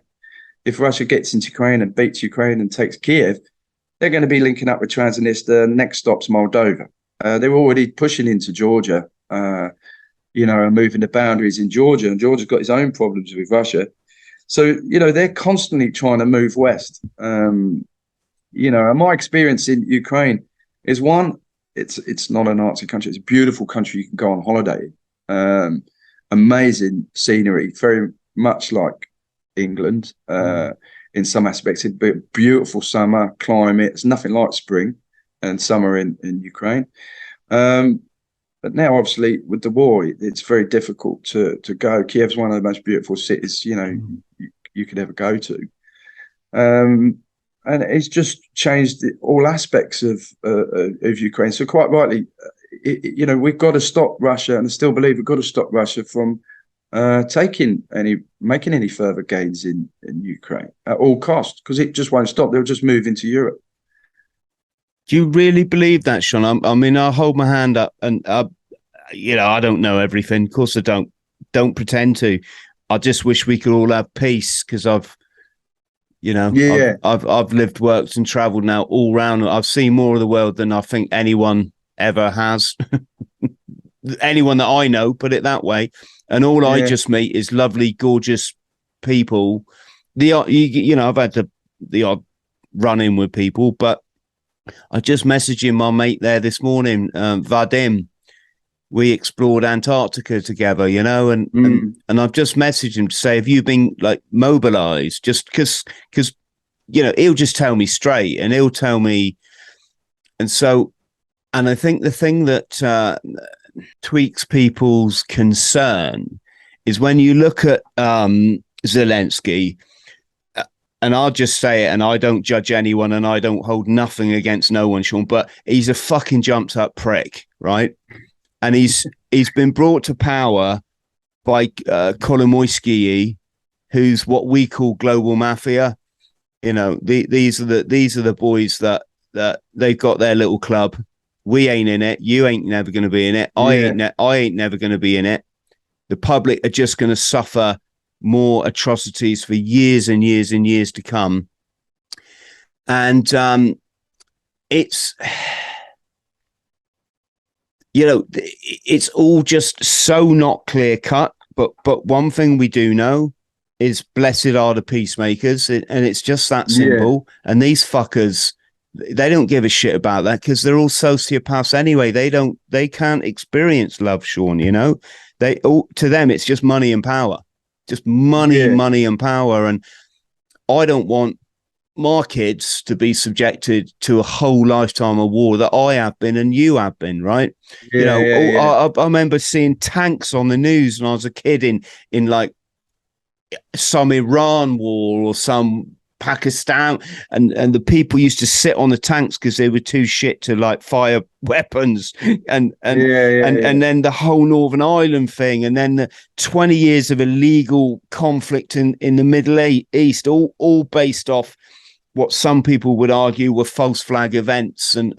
If Russia gets into Ukraine and beats Ukraine and takes Kiev, they're going to be linking up with Transnistria. Next stop's Moldova. They're already pushing into Georgia, you know, and moving the boundaries in Georgia. And Georgia's got its own problems with Russia. So, you know, they're constantly trying to move west. You know, and my experience in Ukraine is, one, it's not a Nazi country. It's a beautiful country you can go on holiday. Amazing scenery, very much like England in some aspects. It's a beautiful summer climate. It's nothing like spring and summer in Ukraine. But now, obviously, with the war, it's very difficult to go. Kiev's one of the most beautiful cities, you could ever go to. And it's just changed all aspects of Ukraine. So quite rightly, we've got to stop Russia, and I still believe we've got to stop Russia from making any further gains in Ukraine at all costs, because it just won't stop. They'll just move into Europe. Do you really believe that, Shaun? I mean, I'll hold my hand up, and I don't know everything. Of course, I don't. Don't pretend to. I just wish we could all have peace, because I've lived, worked, and travelled now all round. I've seen more of the world than I think anyone ever has. Anyone that I know, put it that way. And all I just meet is lovely, gorgeous people. I've had the odd run in with people, but I just messaged my mate there this morning, Vadim. We explored Antarctica together, and I've just messaged him to say, have you been mobilized? Just because he'll just tell me straight, and he'll tell me. And I think the thing that tweaks people's concern is when you look at Zelensky, and I'll just say it, and I don't judge anyone, and I don't hold nothing against no one, Shaun, but he's a fucking jumped up prick, right? And he's been brought to power by Kolomoisky, who's what we call global mafia. These are the boys that they've got their little club. We ain't in it. You ain't never going to be in it. I ain't never going to be in it. The public are just going to suffer more atrocities for years and years and years to come. And it's all just so not clear cut. But one thing we do know is blessed are the peacemakers, and it's just that simple. Yeah. And these fuckers, they don't give a shit about that, because they're all sociopaths anyway. They can't experience love, Shaun. To them it's just money and power. Just money and power. And I don't want my kids to be subjected to a whole lifetime of war that I have been and you have been, right? I remember seeing tanks on the news when I was a kid in like some Iran war or some Pakistan, and the people used to sit on the tanks because they were too shit to fire weapons, and then the whole Northern Ireland thing, and then the 20 years of illegal conflict in the Middle East, all based off what some people would argue were false flag events, and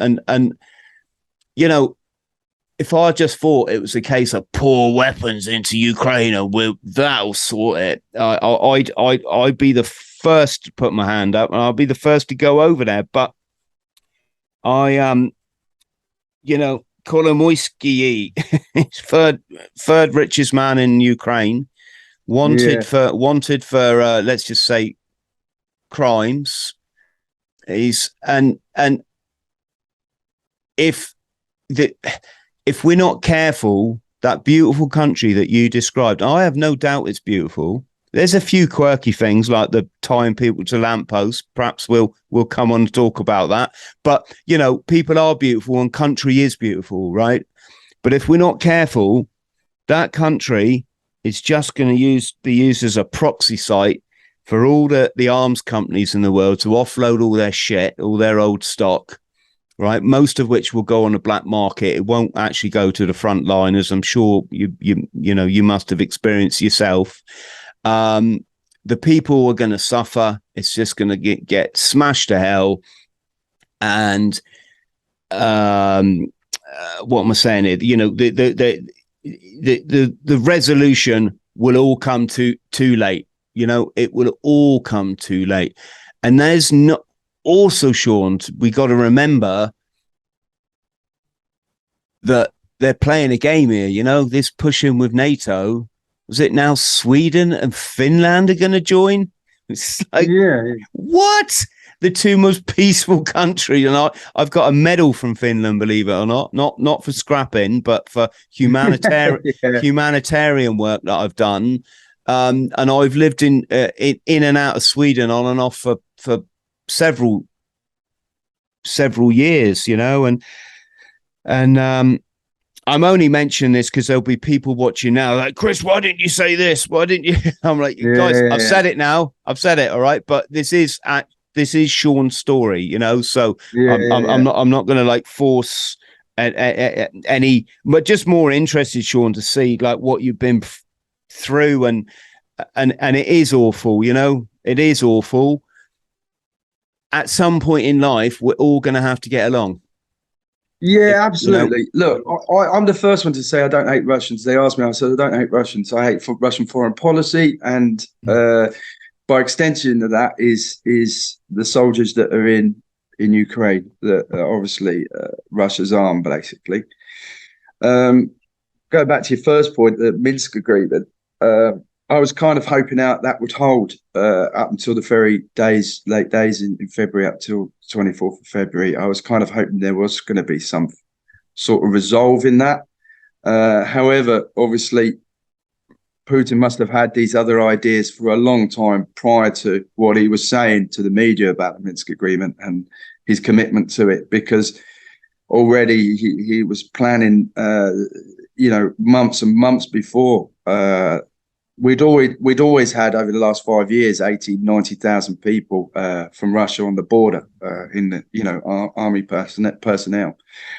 if I just thought it was a case of pour weapons into Ukraine and that'll sort it, I'd be the first to put my hand up, and I'll be the first to go over there. But Kolomoisky, third richest man in Ukraine, wanted for let's just say crimes. If we're not careful, that beautiful country that you described, I have no doubt it's beautiful. There's a few quirky things like the tying people to lampposts. Perhaps we'll come on and talk about that. But, people are beautiful and country is beautiful, right? But if we're not careful, that country is just going to be used as a proxy site for all the arms companies in the world to offload all their shit, all their old stock, right? Most of which will go on the black market. It won't actually go to the front line, as I'm sure you must have experienced yourself. The people are going to suffer. It's just going to get smashed to hell. And what am I saying here? The resolution will all come too late. It will all come too late. And there's not. Also, Shaun, we got to remember that they're playing a game here. This pushing with NATO. Was it now Sweden and Finland are going to join? It's like, what? the two most peaceful countries, and I've got a medal from Finland, believe it or not for scrapping, but for humanitarian work that I've done. And I've lived in and out of Sweden on and off for several years, you know, and I'm only mentioning this because there'll be people watching now like, Chris, why didn't you say this? Why didn't you? I'm like, guys, I've said it now. I've said it. All right. But this is Shaun's story, you know, so I'm not going to like force any, but just more interested, Shaun, to see like what you've been through, and it is awful, you know, it is awful. At some point in life, we're all going to have to get along. Yeah, absolutely. You know, look, I'm the first one to say I don't hate Russians. They asked me, I said I don't hate Russians. I hate Russian foreign policy, and by extension of that is the soldiers that are in Ukraine, that are obviously Russia's arm, basically. Go back to your first point, the Minsk Agreement. I was kind of hoping out that would hold up until the very late days in February, up till 24th of February. I was kind of hoping there was going to be some sort of resolve in that. However, obviously, Putin must have had these other ideas for a long time prior to what he was saying to the media about the Minsk Agreement and his commitment to it, because already he was planning, months and months before. We'd always had over the last 5 years 90,000 people from Russia on the border in the our army personnel.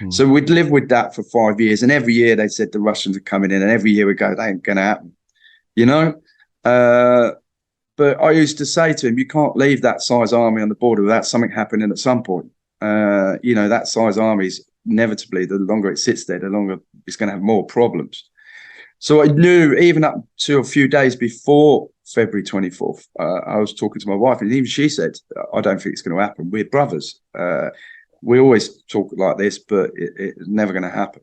So we'd lived with that for 5 years, and every year they said the Russians are coming in, and every year we go, that ain't going to happen, you know. But I used to say to him, you can't leave that size army on the border without something happening at some point. That size army is inevitably, the longer it sits there, the longer it's going to have more problems. So I knew even up to a few days before February 24th, I was talking to my wife, and even she said, I don't think it's going to happen. We're brothers. We always talk like this, but it's never going to happen.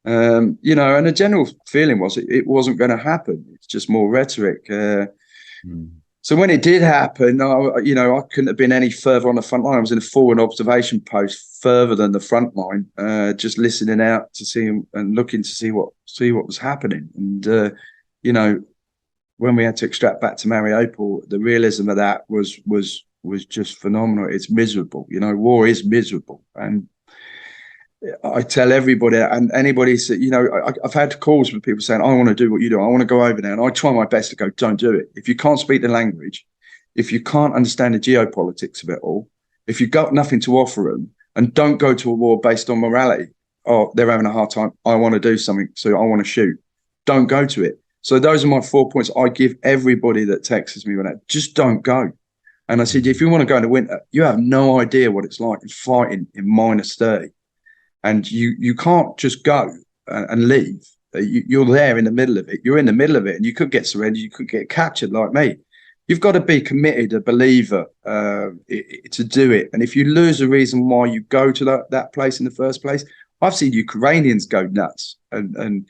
And the general feeling was it wasn't going to happen. It's just more rhetoric. So when it did happen, I couldn't have been any further on the front line. I was in a forward observation post further than the front line, just listening out to see and looking to see what was happening. And when we had to extract back to Mariopol, the realism of that was just phenomenal. It's miserable. War is miserable, and I tell everybody, and anybody said, I've had calls with people saying, I want to do what you do. I want to go over there. And I try my best to go, don't do it. If you can't speak the language, if you can't understand the geopolitics of it all, if you've got nothing to offer them, and don't go to a war based on morality. Oh, they're having a hard time. I want to do something, so I want to shoot. Don't go to it. So those are my 4 points I give everybody that texts me with that. Just don't go. And I said, if you want to go in the winter, you have no idea what it's like fighting in -30. And you can't just go and leave. You're there in the middle of it. You're in the middle of it, and you could get surrendered. You could get captured like me. You've got to be committed, a believer, to do it. And if you lose the reason why you go to that place in the first place, I've seen Ukrainians go nuts and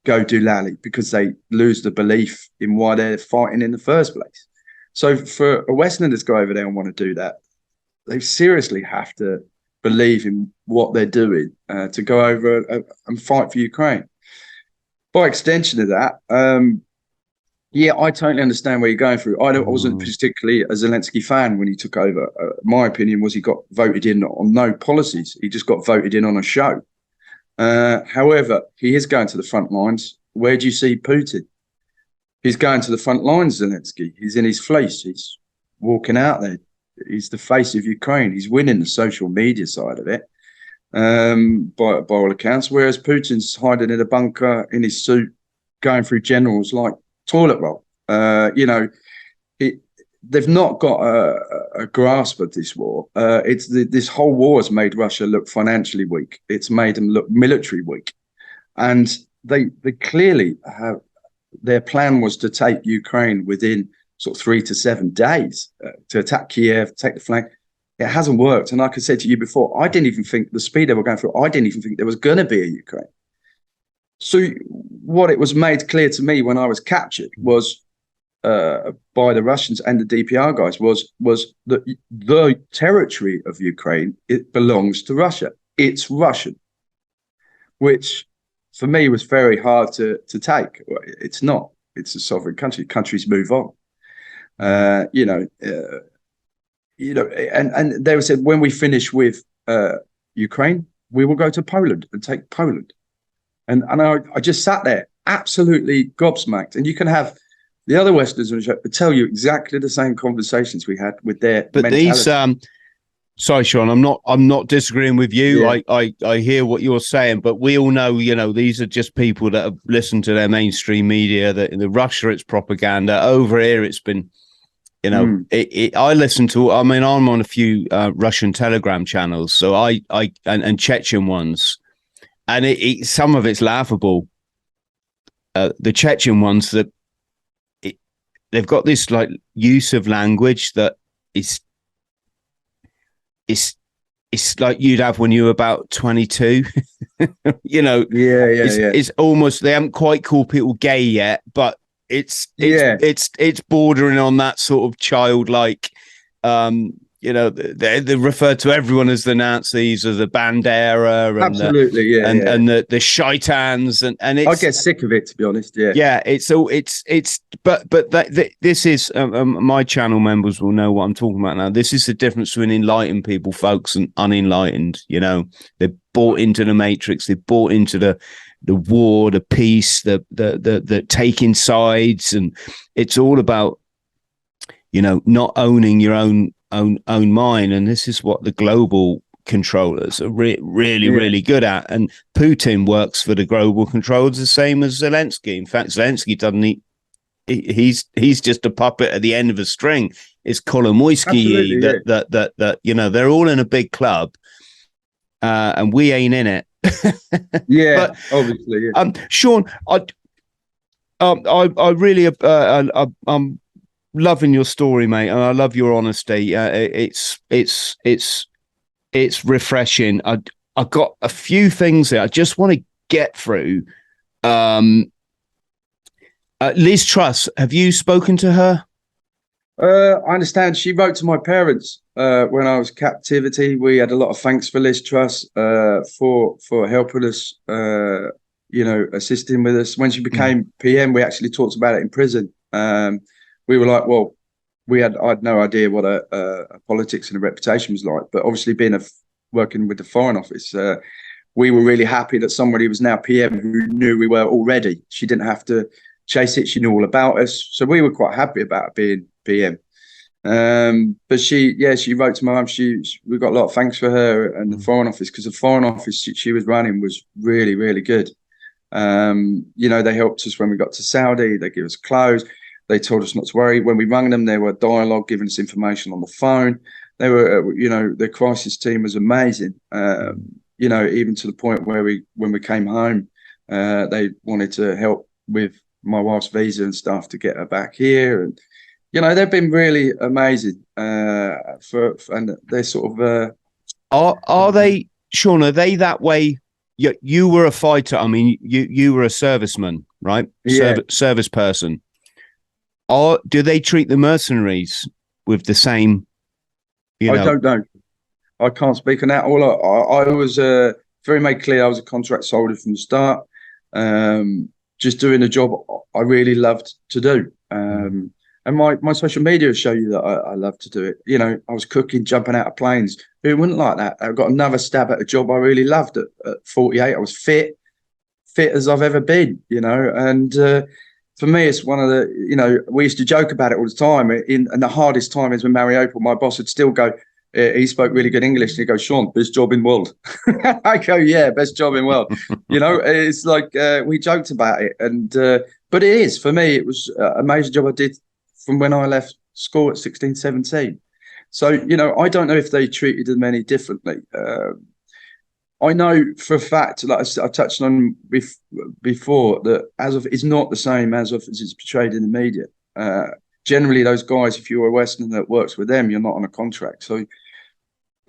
go doolally because they lose the belief in why they're fighting in the first place. So for a Westerner to go over there and want to do that, they seriously have to believe in what they're doing to go over and fight for Ukraine. By extension of that, I totally understand where you're going through. I wasn't particularly a Zelensky fan when he took over. My opinion was he got voted in on no policies. He just got voted in on a show. However, he is going to the front lines. Where do you see Putin? He's going to the front lines, Zelensky. He's in his fleece. He's walking out there. He's the face of Ukraine. He's winning the social media side of it, by all accounts. Whereas Putin's hiding in a bunker in his suit, going through generals like toilet roll. They've not got a grasp of this war. This whole war has made Russia look financially weak. It's made them look military weak, and they clearly have. Their plan was to take Ukraine within sort of 3 to 7 days to attack Kiev, take the flank. It hasn't worked. And like I said to you before, I didn't even think the speed they were going through, I didn't even think there was going to be a Ukraine. So what it was made clear to me when I was captured was by the Russians and the DPR guys was that the territory of Ukraine, it belongs to Russia. It's Russian, which for me was very hard to take. It's not. It's a sovereign country. Countries move on. And they said when we finish with Ukraine, we will go to Poland and take Poland. And I just sat there absolutely gobsmacked. And you can have the other Westerners on the show tell you exactly the same conversations we had with their mentality. Sorry, Shaun, I'm not disagreeing with you. Yeah. I hear what you're saying, but we all know, these are just people that have listened to their mainstream media. That in the Russia, it's propaganda. Over here, it's been, I listen to. I mean, I'm on a few Russian Telegram channels, so and Chechen ones, and some of it's laughable. The Chechen ones they've got this like use of language that is. It's like you'd have when you were about 22. It's almost, they haven't quite called people gay yet, but it's bordering on that sort of childlike. They refer to everyone as the Nazis or the Bandera, and absolutely, and the shaitans, and it's, I get sick of it, to be honest. This is my channel members will know what I'm talking about now. This is the difference between enlightened people, folks, and unenlightened. They're bought into the matrix. They're bought into the war, the peace, the taking sides, and it's all about not owning your own mind. And this is what the global controllers are really good at. And Putin works for the global controllers the same as Zelensky. In fact, Zelensky doesn't. He's just a puppet at the end of a string. It's Kolomoisky that they're all in a big club, and we ain't in it. But, obviously. Yeah. Shaun, I really I'm loving your story, mate, and I love your honesty. It's refreshing. I got a few things there I just want to get through. Liz Truss, have you spoken to her? I understand she wrote to my parents when I was in captivity. We had a lot of thanks for Liz Truss for helping us, assisting with us. When she became PM, we actually talked about it in prison. We were like, well, I had no idea what a politics and a reputation was like, but obviously working with the Foreign Office, we were really happy that somebody was now PM who knew we were already. She didn't have to chase it. She knew all about us. So we were quite happy about being PM. But she wrote to my mum. We got a lot of thanks for her and the Foreign Office, because the Foreign Office she was running was really, really good. They helped us when we got to Saudi. They gave us clothes. They told us not to worry. When we rang them, they were dialogue, giving us information on the phone. They were, the crisis team was amazing. Even to the point where when we came home, they wanted to help with my wife's visa and stuff to get her back here. And, they've been really amazing. And they're sort of... Are they, Shaun, are they that way? You were a fighter. I mean, you were a serviceman, right? Yeah. Service person. Do they treat the mercenaries with the same? I don't know. I can't speak on that. I was very made clear I was a contract soldier from the start, just doing a job I really loved to do. And my social media show you that I love to do it. I was cooking, jumping out of planes. Who wouldn't like that? I got another stab at a job I really loved at 48. I was fit as I've ever been, and for me, it's one of the, we used to joke about it all the time. And the hardest time is when Mariopol, my boss would still go, he spoke really good English. And he'd go, Shaun, best job in world. I go, yeah, best job in world. It's like we joked about it. But it is, for me, it was a major job I did from when I left school at 16, 17. So, I don't know if they treated them any differently. I know for a fact, like I touched on before, that Azov is not the same Azov as it's portrayed in the media. Generally, those guys, if you're a Westerner that works with them, you're not on a contract. So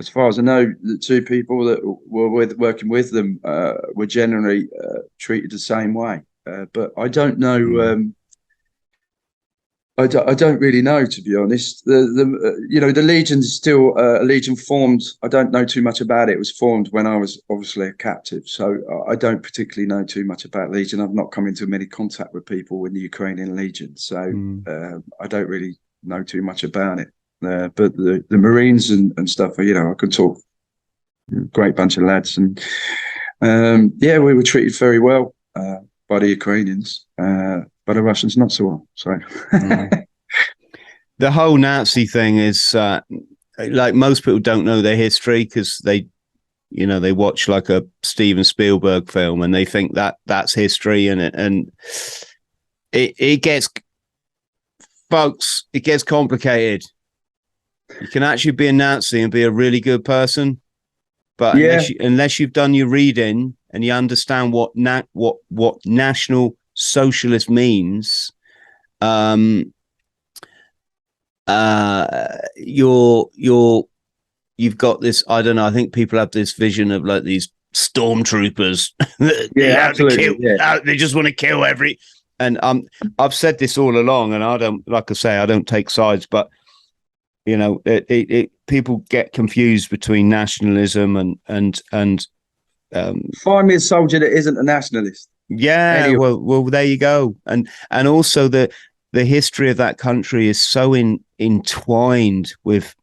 as far as I know, the two people that were working with them were generally treated the same way. But I don't know. I don't really know, to be honest. The Legion is still a Legion formed. I don't know too much about it. It was formed when I was obviously a captive, so I don't particularly know too much about Legion. I've not come into many contact with people in the Ukrainian Legion, so I don't really know too much about it. But the Marines and stuff, I could talk. Great bunch of lads, and we were treated very well by the Ukrainians. By the Russians, not so well. So the whole Nazi thing is like most people don't know their history because they watch like a Steven Spielberg film and they think that that's history, and it gets, folks, it gets complicated. You can actually be a Nazi and be a really good person, but unless you've done your reading and you understand what National Socialist means, you've got this, I don't know, I think people have this vision of like these stormtroopers. They just want to kill and I've said this all along, and I don't take sides, but people get confused between nationalism and find me a soldier that isn't a nationalist. Yeah, anyway. Well, there you go, and also the history of that country is so entwined with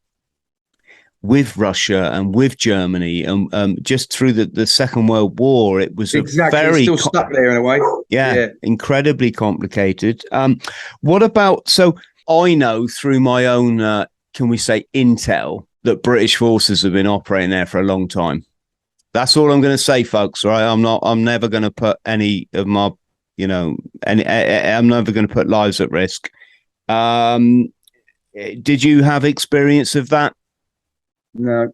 Russia and with Germany, and just through the Second World War, it was very still stuck there in a way. Yeah, incredibly complicated. What about? So I know through my own, can we say, intel, that British forces have been operating there for a long time. That's all I'm going to say, folks. Right? I'm never going to put any of my, I'm never going to put lives at risk. Did you have experience of that? No,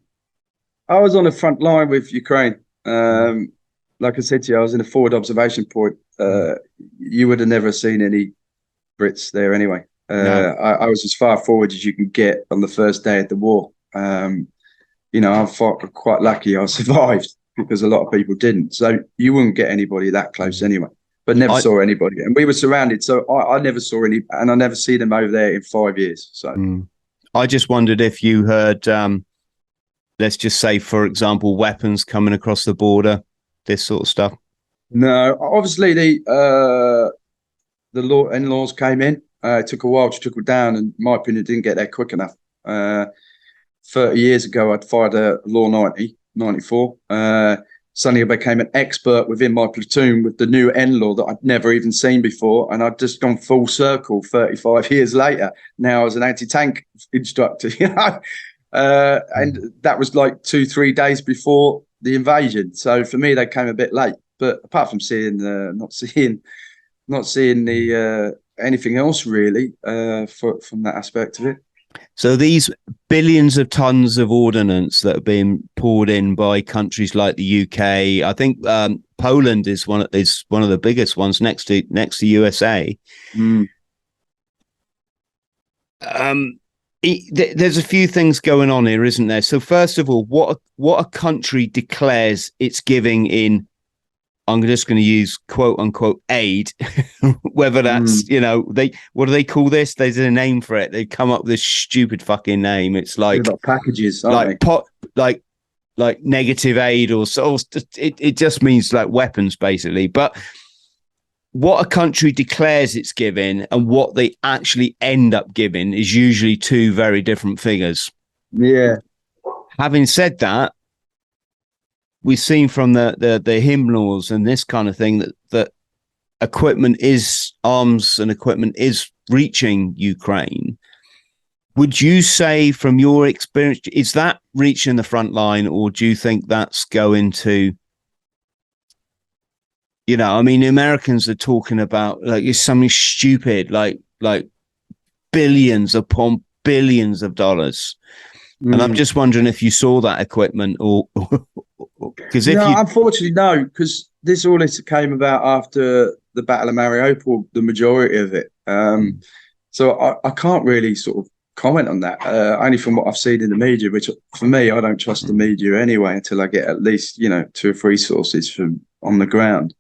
I was on the front line with Ukraine. Like I said to you, I was in a forward observation point. You would have never seen any Brits there anyway. No. I was as far forward as you can get on the first day of the war. I'm quite lucky I survived because a lot of people didn't. So you wouldn't get anybody that close anyway, but never saw anybody. And we were surrounded. So I never saw any, and I never see them over there in 5 years. So I just wondered if you heard, let's just say, for example, weapons coming across the border, this sort of stuff. No, obviously the in-laws came in. It took a while to trickle down, and in my opinion, didn't get there quick enough. 30 years ago, I'd fired a Law 94. Suddenly I became an expert within my platoon with the new N-Law that I'd never even seen before. And I'd just gone full circle 35 years later. Now I was an anti-tank instructor, and that was like 2-3 days before the invasion. So for me, they came a bit late. But apart from not seeing the anything else really from that aspect of it. So these billions of tons of ordnance that are being poured in by countries like the UK, I think Poland is one of the biggest ones next to USA. There's a few things going on here, isn't there? So first of all, what a country declares it's giving in, I'm just going to use quote unquote aid, whether that's, what do they call this? There's a name for it. They come up with this stupid fucking name. It's like packages, like negative aid or so. It just means like weapons basically. But what a country declares it's giving and what they actually end up giving is usually two very different figures. Yeah. Having said that, we've seen from the hymnals and this kind of thing that arms and equipment is reaching Ukraine. Would you say from your experience, is that reaching the front line, or do you think that's going to, the Americans are talking about like it's something stupid, like billions upon billions of dollars. And I'm just wondering if you saw that equipment or because unfortunately, no, because this came about after the Battle of Mariopol, the majority of it. So I can't really sort of comment on that, only from what I've seen in the media, which for me, I don't trust the media anyway until I get at least, 2 or 3 sources from on the ground.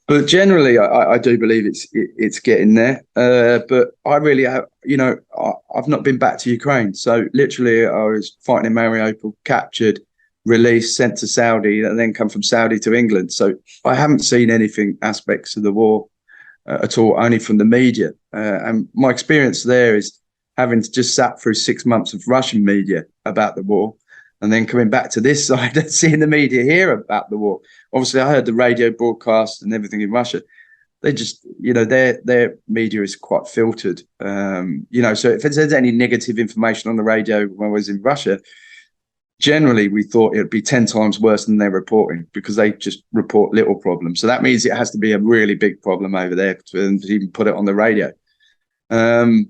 But generally, I do believe it's getting there. But I really have, I've not been back to Ukraine. So literally, I was fighting in Mariupol, captured, released, sent to Saudi, and then come from Saudi to England. So I haven't seen anything aspects of the war at all, only from the media. And my experience there is having just sat through 6 months of Russian media about the war, and then coming back to this side and seeing the media here about the war. Obviously, I heard the radio broadcast and everything in Russia. They just, their media is quite filtered. So if there's any negative information on the radio when I was in Russia, generally we thought it would be 10 times worse than they're reporting, because they just report little problems. So that means it has to be a really big problem over there to even put it on the radio. And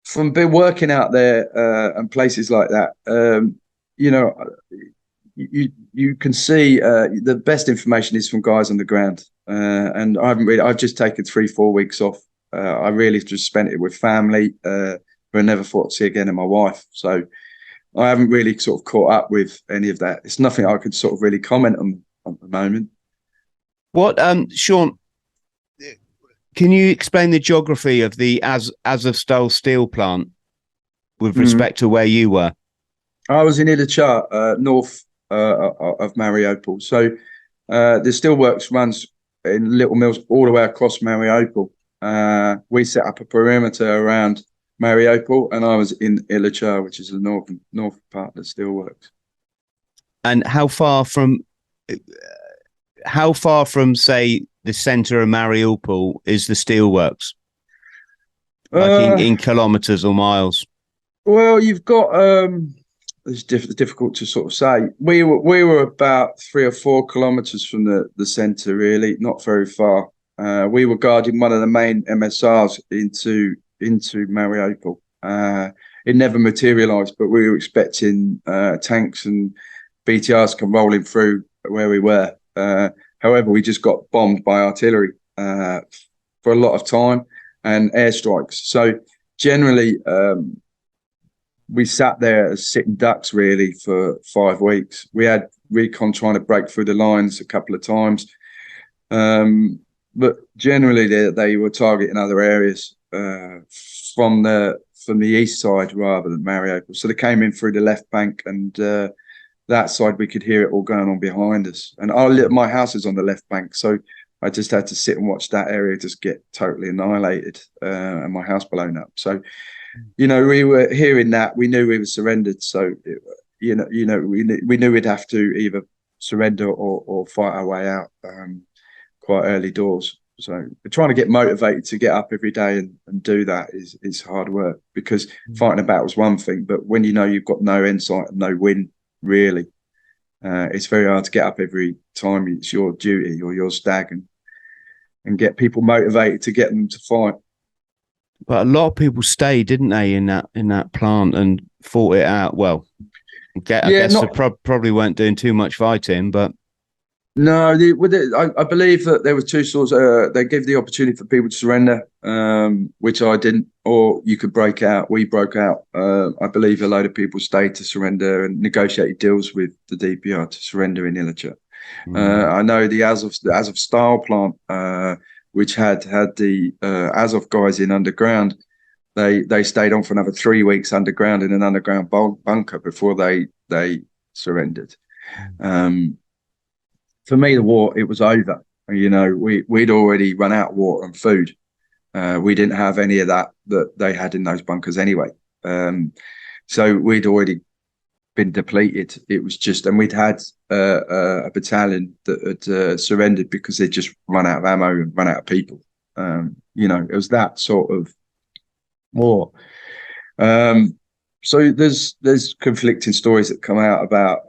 from working out there and places like that, you can see the best information is from guys on the ground. And I've just taken 3-4 weeks off. I really just spent it with family, who I never thought to see again, and my wife. So I haven't really sort of caught up with any of that. It's nothing I could sort of really comment on at the moment. What, Shaun, can you explain the geography of the Azovstal steel plant with respect to where you were? I was in Illichar, north of Mariupol. So the steelworks runs in little mills all the way across Mariupol. We set up a perimeter around Mariupol, and I was in Illichar, which is the north part of the steelworks. And how far from, say, the centre of Mariupol is the steelworks? Like in kilometres or miles? Well, you've got it's difficult to sort of say. We were about 3 or 4 kilometres from the centre, really, not very far. We were guarding one of the main MSRs into Mariupol. It never materialised, but we were expecting tanks and BTRs come rolling through where we were. However, we just got bombed by artillery for a lot of time and airstrikes. So generally, we sat there as sitting ducks really for 5 weeks. We had recon trying to break through the lines a couple of times. But generally they were targeting other areas from the east side rather than Mariupol. So they came in through the left bank, and that side we could hear it all going on behind us. And my house is on the left bank, so I just had to sit and watch that area just get totally annihilated and my house blown up. So, we were hearing that. We knew we were surrendered. So, we knew we'd have to either surrender or fight our way out quite early doors. So trying to get motivated to get up every day and do that is hard work, because fighting a battle is one thing, but when you've got no insight and no win, really, it's very hard to get up every time it's your duty or your stag and get people motivated to get them to fight. But a lot of people stayed, didn't they, in that plant and fought it out. Well, I guess they probably weren't doing too much fighting, but no, I believe that there were two sorts. They gave the opportunity for people to surrender, which I didn't, or you could break out. We broke out. I believe a load of people stayed to surrender and negotiated deals with the DPR to surrender in Illichar. I know the Azovstal plant, which had the Azov guys in underground. They stayed on for another 3 weeks underground in an underground bunker before they surrendered. For me, the war, it was over. We'd already run out of water and food. We didn't have any of that they had in those bunkers anyway. So we'd already been depleted. It was just, and we'd had a battalion that had surrendered because they'd just run out of ammo and run out of people. It was that sort of war. So there's conflicting stories that come out about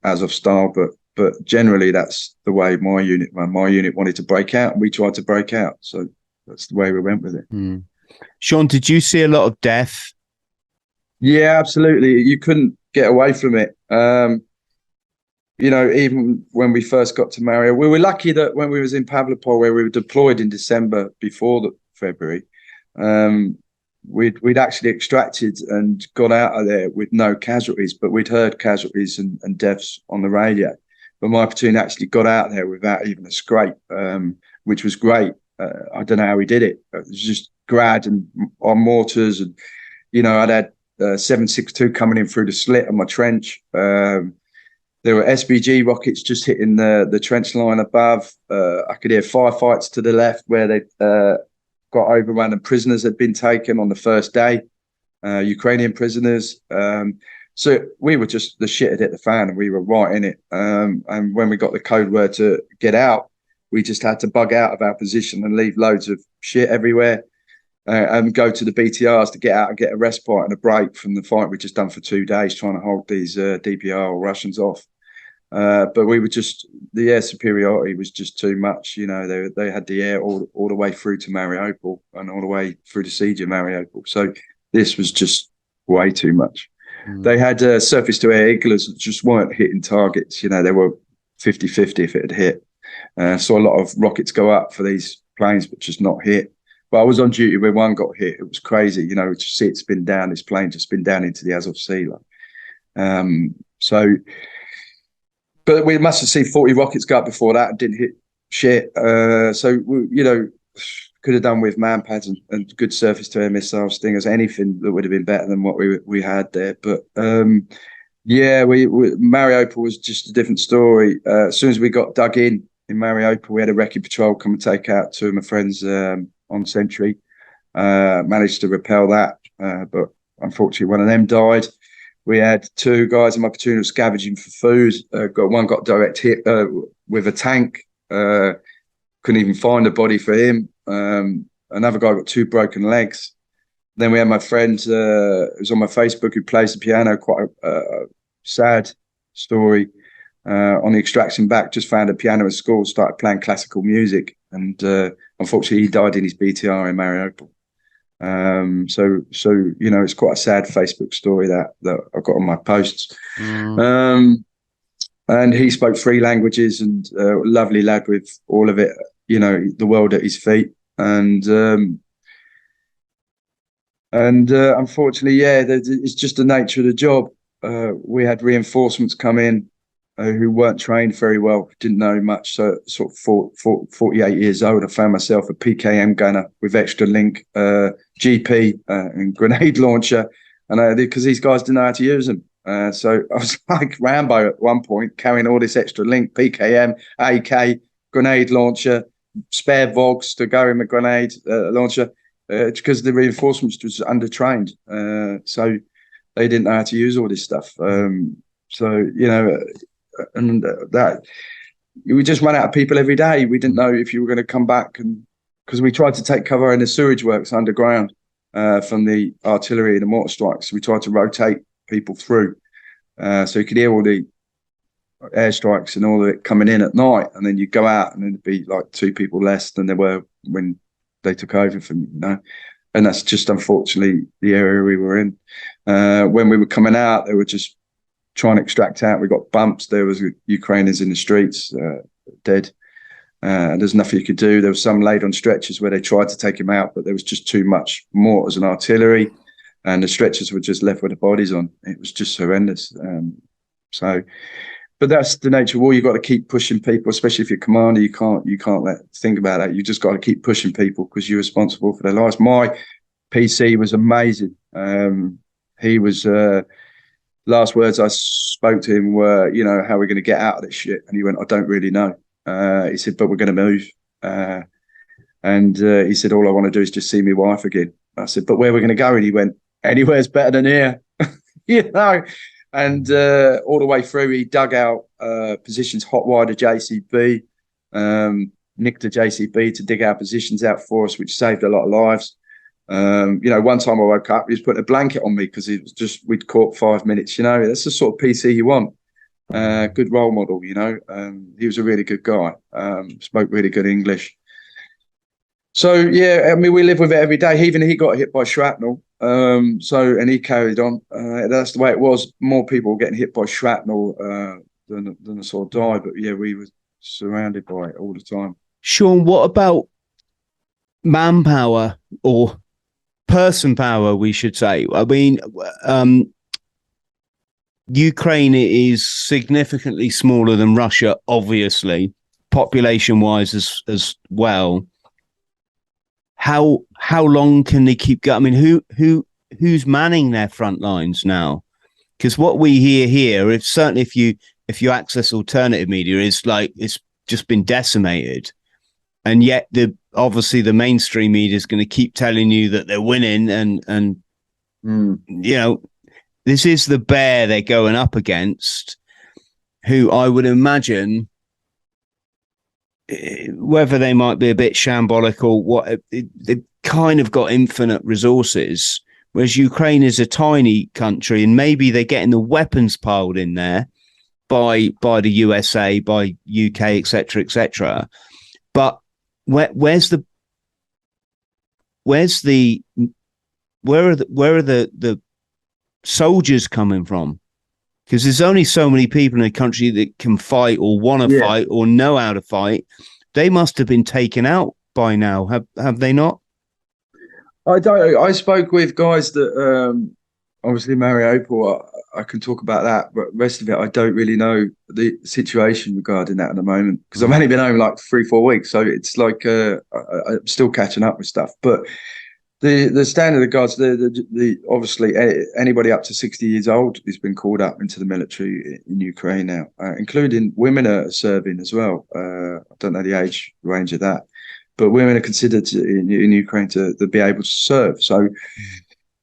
Azovstal, but generally that's the way my unit ran. My unit wanted to break out, and we tried to break out. So that's the way we went with it. Shaun, did you see a lot of death? Yeah, absolutely. You couldn't get away from it. Even when we first got to Mario, we were lucky that when we was in Pavlopol, where we were deployed in December before February, we'd actually extracted and got out of there with no casualties, but we'd heard casualties and deaths on the radio. but my platoon actually got out there without even a scrape, which was great. I don't know how we did it. It was just grad and on mortars, and I'd had 7.62 coming in through the slit of my trench. There were SBG rockets just hitting the trench line above. I could hear firefights to the left where they got overrun and prisoners had been taken on the first day, Ukrainian prisoners. So we were just, the shit had hit the fan and we were right in it. And when we got the code word to get out, we just had to bug out of our position and leave loads of shit everywhere. And go to the BTRs to get out and get a respite and a break from the fight we'd just done for 2 days trying to hold these DPR or Russians off. But we were just, the air superiority was just too much. They had the air all the way through to Mariopol and all the way through the siege of Mariopol. So this was just way too much. They had surface to air Iglas that just weren't hitting targets. They were 50-50 if it had hit. Saw a lot of rockets go up for these planes, but just not hit. But I was on duty when one got hit. It was crazy, to see it spin down, this plane just spin down into the Azov Sea. But we must have seen 40 rockets go up before that and didn't hit shit. So, could have done with man pads and good surface to air missile stingers, anything that would have been better than what we had there. But Mariupol was just a different story. As soon as we got dug in Mariupol, we had a recce patrol come and take out two of my friends on sentry. Managed to repel that, but unfortunately one of them died. We had two guys in my platoon who were scavenging for food. One got direct hit with a tank. Couldn't even find a body for him. Another guy got 2 broken legs. Then we had my friend who's on my Facebook who plays the piano, quite a sad story. On the extraction back, just found a piano at school, started playing classical music, and unfortunately he died in his BTR in Mariupol. So it's quite a sad Facebook story that I got on my posts. And he spoke 3 languages and lovely lad with all of it, the world at his feet. And unfortunately, it's just the nature of the job. We had reinforcements come in who weren't trained very well, didn't know much. So sort of 48 years old, I found myself a PKM gunner with extra link, GP and grenade launcher. And because these guys didn't know how to use them. So I was like Rambo at one point, carrying all this extra link, PKM, AK, grenade launcher, spare VOGs to go in the grenade launcher, because the reinforcements was undertrained. So they didn't know how to use all this stuff. And that we just ran out of people every day. We didn't know if you were going to come back, and because we tried to take cover in the sewage works underground from the artillery and the mortar strikes. We tried to rotate people through so you could hear all the airstrikes and all of it coming in at night, and then you go out and there'd be like 2 people less than there were when they took over from and that's just unfortunately the area we were in. When we were coming out, they were just trying to extract out. We got bumps. There was Ukrainians in the streets, dead. There's nothing you could do. There was some laid on stretchers where they tried to take him out, but there was just too much mortars and artillery, and the stretchers were just left with the bodies on. It was just horrendous. But that's the nature of war. You've got to keep pushing people, especially if you're commander. You can't think about that. You just got to keep pushing people because you're responsible for their lives. My PC was amazing. He was. Last words I spoke to him were, how are we going to get out of this shit? And he went, I don't really know. He said, but we're going to move. And he said, all I want to do is just see my wife again. I said, but where are we going to go? And he went, anywhere's better than here. And all the way through, he dug out positions, hot-wired a JCB, nicked a JCB to dig our positions out for us, which saved a lot of lives. One time I woke up, he was putting a blanket on me because we'd caught 5 minutes. That's the sort of PC you want. Good role model. He was a really good guy. Spoke really good English. So we live with it every day. Even he got hit by shrapnel. And he carried on. That's the way it was. More people were getting hit by shrapnel than sort of die. But we were surrounded by it all the time. Shaun, what about manpower or person power, we should say? I mean, Ukraine is significantly smaller than Russia, obviously, population-wise as well. How long can they keep going? I mean, who's manning their front lines now? Because what we hear here, certainly if you access alternative media, is like it's just been decimated, and yet obviously the mainstream media is going to keep telling you that they're winning, and you know, this is the bear they're going up against, who I would imagine, whether they might be a bit shambolic or what, they've kind of got infinite resources, whereas Ukraine is a tiny country, and maybe they're getting the weapons piled in there by the USA, by UK, etc. But where are the soldiers coming from? Because there's only so many people in a country that can fight or want to fight or know how to fight. They must have been taken out by now, have they not? I spoke with guys that obviously Mariopol. I can talk about that, but the rest of it I don't really know the situation regarding that at the moment, because I've only been home like 3-4 weeks, so it's like I'm still catching up with stuff. But the standard of guards, the obviously anybody up to 60 years old has been called up into the military in Ukraine now, including women are serving as well. I don't know the age range of that, but women are considered in Ukraine to be able to serve. So,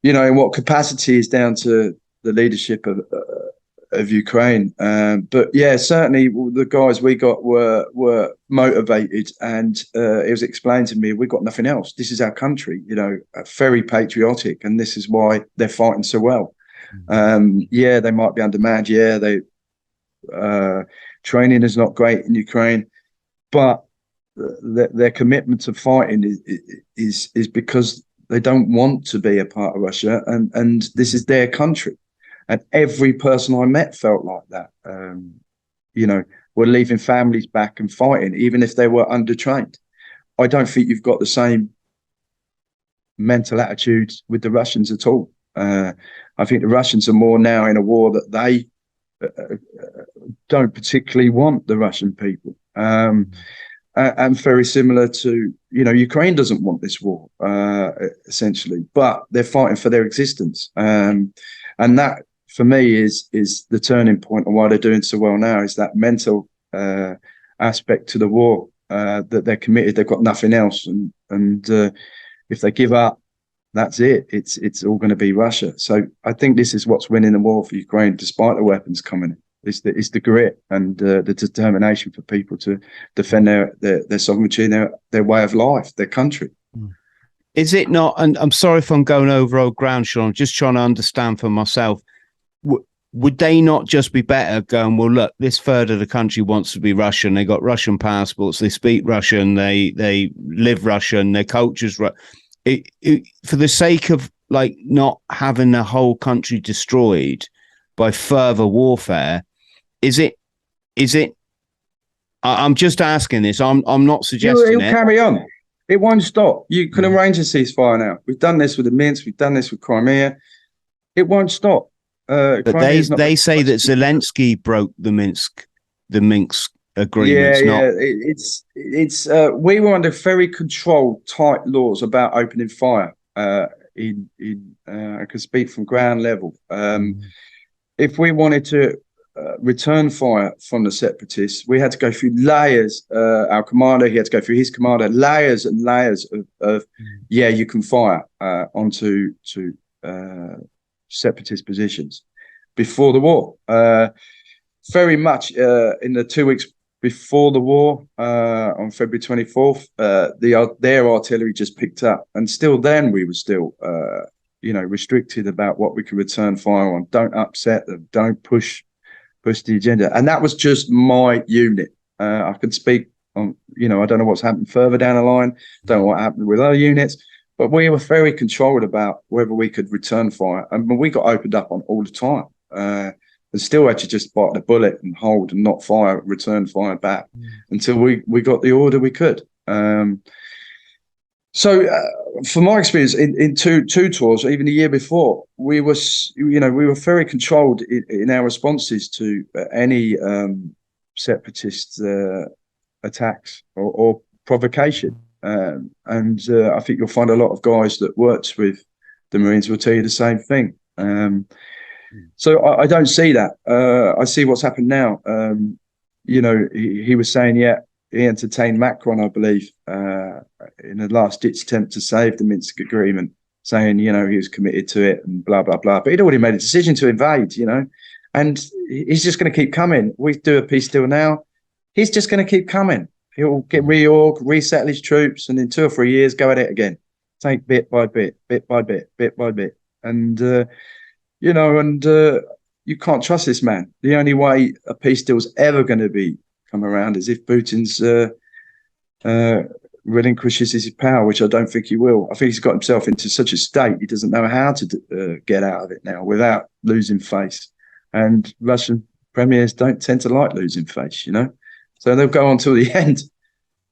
you know, in what capacity is down to the leadership of Ukraine. But yeah, certainly the guys we got were motivated, and it was explained to me, we've got nothing else. This is our country, you know, very patriotic, and this is why they're fighting so well. Yeah, they might be undermanned. Yeah, they training is not great in Ukraine, but their commitment to fighting is because they don't want to be a part of Russia, and this is their country. And every person I met felt like that. You know, were leaving families back and fighting, even if they were undertrained. I don't think you've got the same mental attitude with the Russians at all. I think the Russians are more now in a war that they don't particularly want the Russian people. And very similar to, you know, Ukraine doesn't want this war, essentially, but they're fighting for their existence. And that, for me, is the turning point, and why they're doing so well now is that mental aspect to the war, that they're committed. They've got nothing else, and if they give up, that's it. It's all going to be Russia. So I think this is what's winning the war for Ukraine, despite the weapons coming in. It's the grit and the determination for people to defend their sovereignty, their way of life, their country. Is it not? And I'm sorry if I'm going over old ground, Shaun. I'm just trying to understand for myself. Would they not just be better going, well, look, this third of the country wants to be Russian. They got Russian passports. They speak Russian. They live Russian. Their culture's for the sake of like not having the whole country destroyed by further warfare. Is it? I'm just asking this. I'm not suggesting it'll carry on. It won't stop. You can arrange a ceasefire now. We've done this with the Minsk. We've done this with Crimea. It won't stop. But they say that Zelensky broke the Minsk Agreement. It's we were under very controlled, tight laws about opening fire. I can speak from ground level. If we wanted to return fire from the separatists, we had to go through layers. Our commander, he had to go through his commander, layers and layers of you can fire onto separatist positions before the war. Very much in the 2 weeks before the war, on February 24th, their artillery just picked up, and still then we were still restricted about what we could return fire on. Don't upset them, don't push the agenda. And that was just my unit. I could speak on, I don't know what's happened further down the line, don't know what happened with other units, but we were very controlled about whether we could return fire. And we got opened up on all the time. And still had to just bite the bullet and hold and not fire, return fire back until we got the order we could. So, from my experience in two tours, even the year before, we were very controlled in our responses to any separatist attacks or provocation. And I think you'll find a lot of guys that worked with the Marines will tell you the same thing. So I don't see that. I see what's happened now. He was saying, yeah, he entertained Macron, I believe, in the last-ditch attempt to save the Minsk Agreement, saying, he was committed to it and blah, blah, blah. But he'd already made a decision to invade, and he's just going to keep coming. We do a peace deal now. He's just going to keep coming. He'll get resettle his troops, and in 2 or 3 years, go at it again. Take bit by bit, bit by bit, bit by bit. And, you can't trust this man. The only way a peace deal's ever going to come around is if Putin's relinquishes his power, which I don't think he will. I think he's got himself into such a state he doesn't know how to get out of it now without losing face. And Russian premiers don't tend to like losing face, so they'll go on till the end.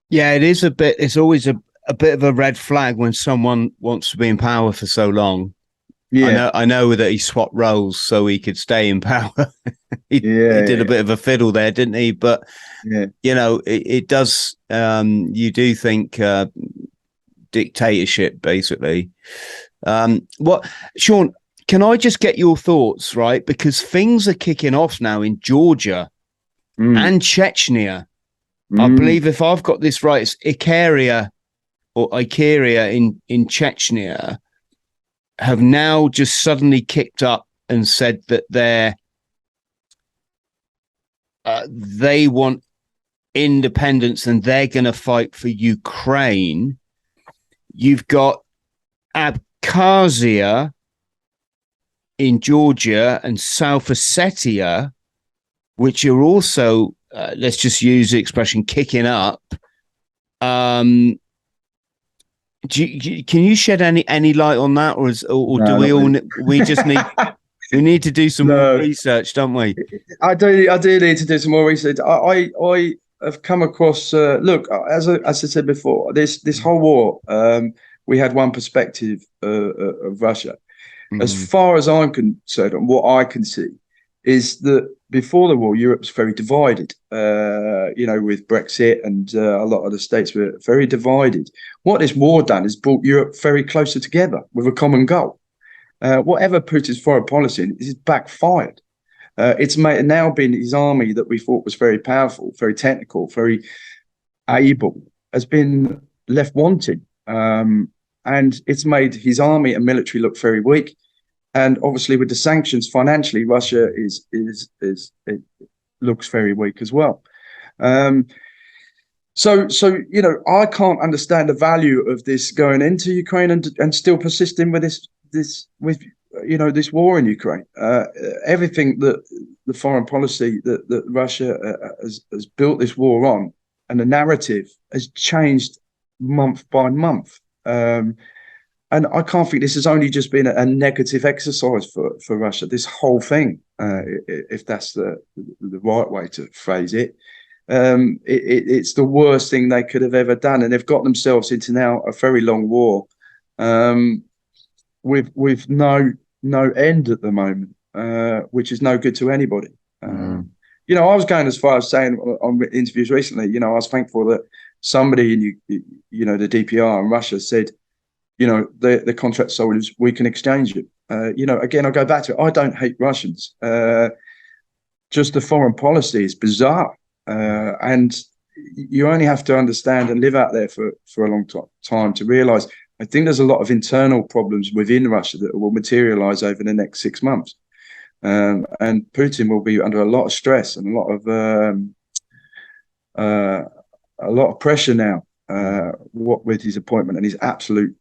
Yeah, it is a bit. It's always a bit of a red flag when someone wants to be in power for so long. Yeah, I know that he swapped roles so he could stay in power. he did a bit of a fiddle there, didn't he? But it does. You do think dictatorship, basically. Shaun? Can I just get your thoughts, right? Because things are kicking off now in Georgia and Chechnya. I believe, if I've got this right, it's Ikaria in Chechnya have now just suddenly kicked up and said that they want independence and they're going to fight for Ukraine. You've got Abkhazia in Georgia and South Ossetia, which are also, let's just use the expression, kicking up. Can you shed any light on that, or do we all really. We just need we need to do some more research, don't we? I do need to do some more research. I have come across look, as I said before, this whole war, we had one perspective of Russia. As far as I'm concerned, and what I can see, is that before the war, Europe was very divided, with Brexit, and a lot of the states were very divided. What this war done is brought Europe very closer together with a common goal. Whatever Putin's foreign policy is backfired. It's now been his army that we thought was very powerful, very technical, very able, has been left wanting. And it's made his army and military look very weak. And obviously, with the sanctions financially, Russia it looks very weak as well. So I can't understand the value of this going into Ukraine and still persisting with this war in Ukraine. Everything that the foreign policy that Russia has built this war on, and the narrative has changed month by month. And I can't think this has only just been a negative exercise for Russia. This whole thing, if that's the right way to phrase it, it's the worst thing they could have ever done, and they've got themselves into now a very long war, with no end at the moment, which is no good to anybody. I was going as far as saying on interviews recently, I was thankful that somebody in the DPR in Russia said, the contract soldiers, we can exchange it. Again, I go back to it. I don't hate Russians. Just the foreign policy is bizarre. And you only have to understand and live out there for a long time to realize, I think there's a lot of internal problems within Russia that will materialize over the next 6 months. And Putin will be under a lot of stress and a lot of pressure now, what with his appointment and his absolute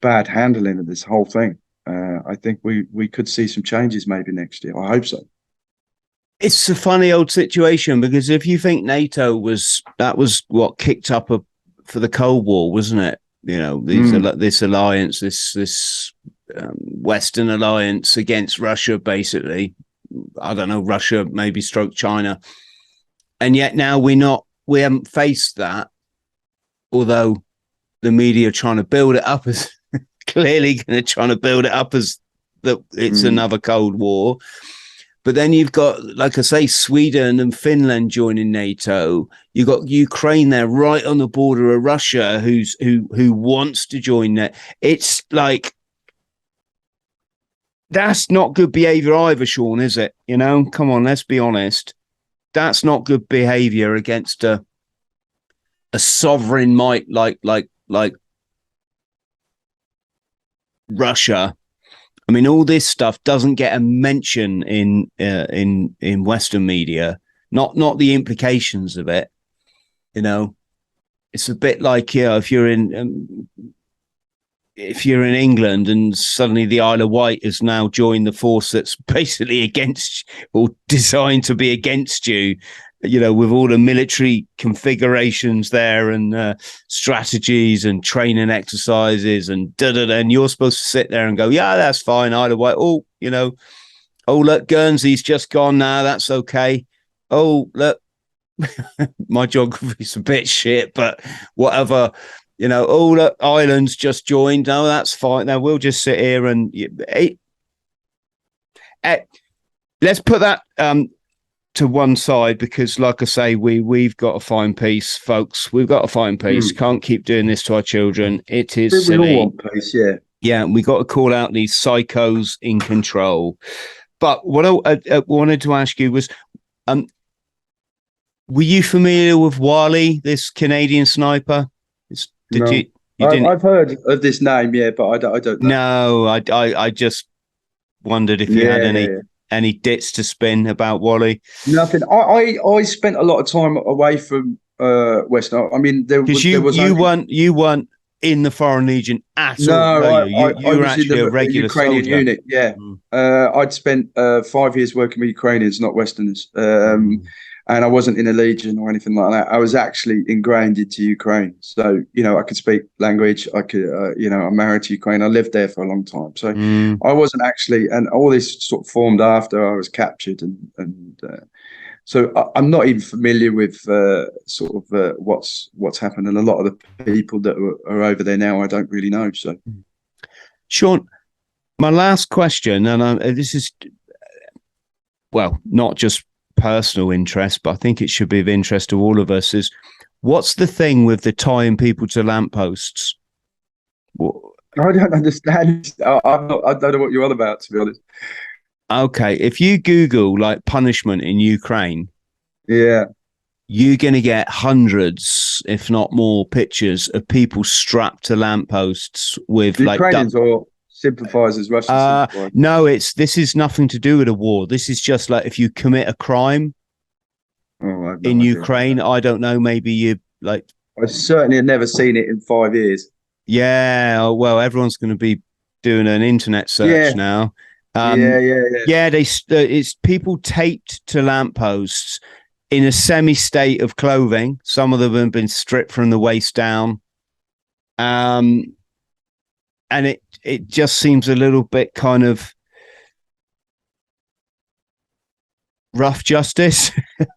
bad handling of this whole thing. I think we could see some changes maybe next year. I hope so. It's a funny old situation, because if you think NATO was what kicked up for the Cold War, wasn't it? This alliance, this Western alliance against Russia, basically. I don't know, Russia maybe stroke China, and yet now we haven't faced that. Although the media trying to build it up as clearly going to trying to build it up as that it's another Cold War. But then you've got, like I say, Sweden and Finland joining NATO. You've got Ukraine there right on the border of Russia who wants to join that. It's like, that's not good behavior either, Shaun, is it? You know, come on, let's be honest. That's not good behavior against a sovereign might like Russia. I mean, all this stuff doesn't get a mention in Western media. Not the implications of it. You know, it's a bit like, you know, if you're in England and suddenly the Isle of Wight has now joined the force that's basically against or designed to be against you. You know, with all the military configurations there and strategies and training exercises and and you're supposed to sit there and go, yeah, that's fine. Either way, oh, you know, oh, look, Guernsey's just gone now. That's okay. Oh, look, my geography's a bit shit, but whatever. You know, oh, look, Ireland's just joined. No, that's fine. Now we'll just sit here and let's put that to one side, because like I say, we've got to find peace, folks. We've got to find peace. Can't keep doing this to our children. It is silly. We all want peace, yeah. Yeah, we got to call out these psychos in control. But what I wanted to ask you was, were you familiar with Wally, this Canadian sniper? No. You didn't? I've heard of this name, yeah, but I don't know. No, I just wondered if you had any dits to spin about Wally. Nothing. I spent a lot of time away from Western. I mean, because you weren't in the Foreign Legion at all. No, you were actually a regular Ukrainian soldier. unit. Yeah, I'd spent 5 years working with Ukrainians, not Westerners. And I wasn't in a legion or anything like that. I was actually ingrained into Ukraine. So, you know, I could speak language. I could, you know, I'm married to Ukraine. I lived there for a long time. So I wasn't actually, and all this sort of formed after I was captured. So I'm not even familiar with what's happened. And a lot of the people that are over there now, I don't really know. So, Shaun, my last question, and this is, well, not just personal interest, but I think it should be of interest to all of us, is what's the thing with the tying people to lampposts? I don't understand. I don't know what you're on about, to be honest. Okay, if you Google like punishment in Ukraine, yeah, you're going to get hundreds, if not more, pictures of people strapped to lampposts with Ukrainians or sympathizers, Russian sympathizers. No, this is nothing to do with a war. This is just like if you commit a crime in Ukraine, I don't know, maybe you like. I certainly have never seen it in 5 years. Yeah, well, everyone's going to be doing an internet search now. Yeah. It's people taped to lampposts in a semi-state of clothing. Some of them have been stripped from the waist down. And it just seems a little bit kind of rough justice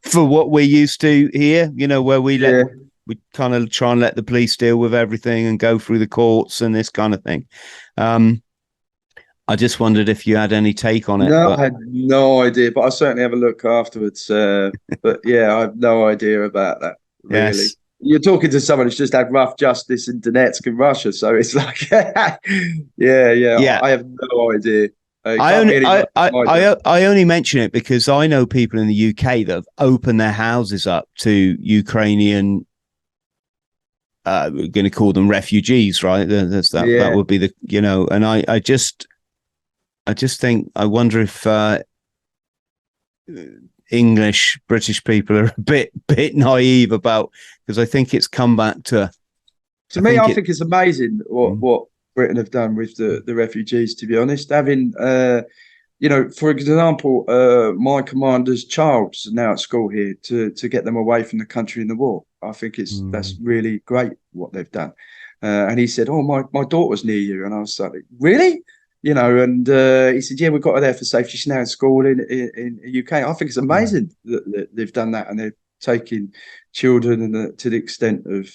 for what we're used to here, you know, where we kind of try and let the police deal with everything and go through the courts and this kind of thing. I just wondered if you had any take on it. No, I had no idea, but I'll certainly have a look afterwards. But yeah, I have no idea about that, really. Yes. You're talking to someone who's just had rough justice in Donetsk and Russia, so it's like, yeah. I have no idea. I only mention it because I know people in the UK that have opened their houses up to Ukrainian. We're going to call them refugees, right? That would be the, you know. And I just think, I wonder if English British people are a bit naive about, because I think it's come back to. I think it's amazing what Britain have done with the refugees. To be honest, having you know, for example, my commander's child's now at school here to get them away from the country in the war. I think that's really great what they've done. And he said, "Oh, my daughter's near you," and I was like, "Really?" You know, and he said, "Yeah, we've got her there for safety. She's now in school in the UK." I think it's amazing that they've done that, and they're taking children to the extent of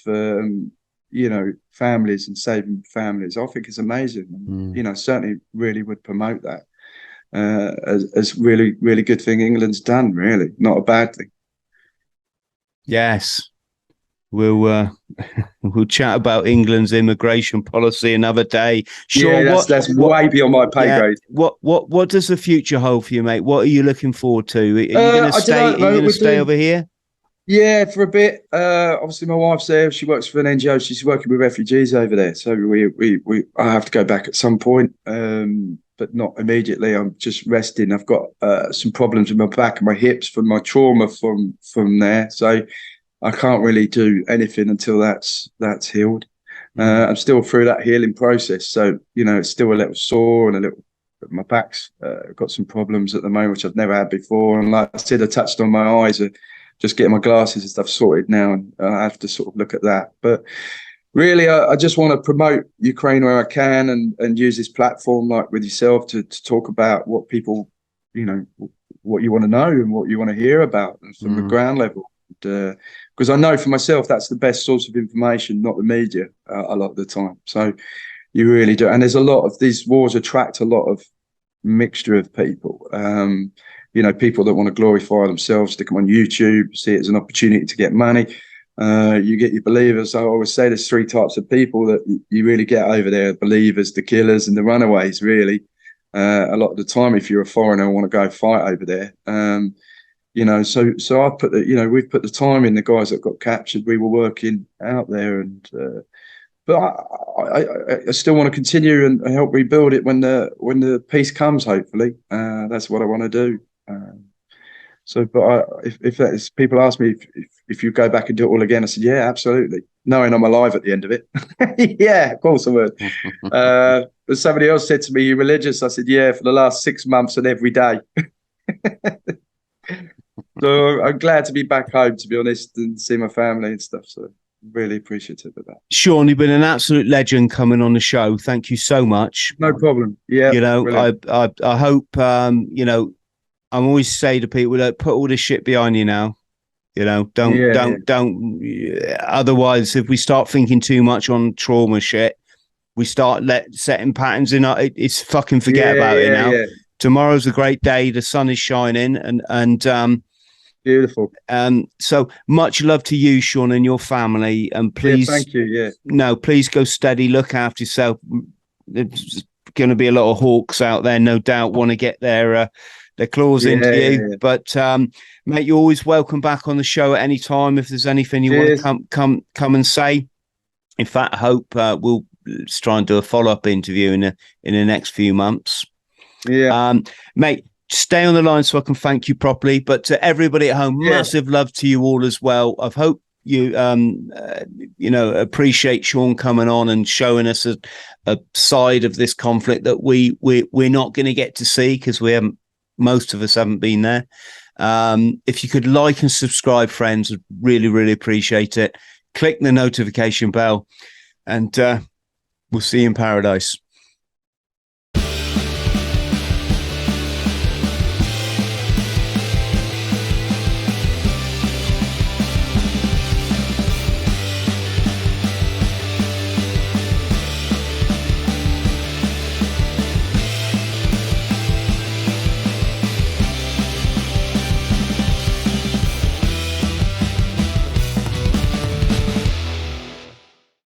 families and saving families. I think it's amazing. Certainly really would promote that as really, really good thing England's done, really. Not a bad thing. Yes. We'll chat about England's immigration policy another day. Shaun, that's way beyond my pay grade. What does the future hold for you, mate? What are you looking forward to? Are you going to stay? Are you going to stay over here? Yeah, for a bit. Obviously, my wife's there. She works for an NGO. She's working with refugees over there. So I have to go back at some point, but not immediately. I'm just resting. I've got some problems with my back and my hips from my trauma from there. So I can't really do anything until that's healed. I'm still through that healing process. So, it's still a little sore and my back's got some problems at the moment, which I've never had before. And like I said, I touched on my eyes, just getting my glasses and stuff sorted now. And I have to sort of look at that. But really, I just want to promote Ukraine where I can and use this platform like with yourself to talk about what people, what you want to know and what you want to hear about from the ground level. Because I know for myself that's the best source of information, not the media, a lot of the time. So you really do. And there's a lot of these wars attract a lot of mixture of people. People that want to glorify themselves, stick them on YouTube, see it as an opportunity to get money. You get your believers. I always say there's three types of people that you really get over there: believers, the killers, and the runaways. Really, a lot of the time, if you're a foreigner and want to go fight over there. So I put we've put the time in. The guys that got captured, we were working out there, but I still want to continue and help rebuild it when the peace comes. Hopefully, that's what I want to do. If people ask me if you go back and do it all again, I said, yeah, absolutely. Knowing I'm alive at the end of it, yeah, of course I would. But somebody else said to me, "You religious?" I said, yeah, for the last 6 months and every day. So I'm glad to be back home, to be honest, and see my family and stuff. So really appreciative of that. Shaun, you've been an absolute legend coming on the show. Thank you so much. No problem. Yeah. I hope, I always say to people, look, put all this shit behind you now. Don't. Otherwise, if we start thinking too much on trauma shit, we start setting patterns in. It's fucking forget about it now. Yeah. Tomorrow's a great day. The sun is shining and beautiful. So much love to you, Shaun, and your family. And please, thank you. Yeah. No, please go steady. Look after yourself. There's going to be a lot of hawks out there, no doubt, want to get their claws into you. Yeah. But mate, you're always welcome back on the show at any time. If there's anything you want to come and say. In fact, I hope we'll try and do a follow-up interview in the next few months. Yeah. Mate, stay on the line so I can thank you properly. But to everybody at home, massive love to you all as well. I hope you appreciate Shaun coming on and showing us a side of this conflict that we're not going to get to see because most of us haven't been there. If you could like and subscribe, friends, I'd really, really appreciate it. Click the notification bell and we'll see you in paradise.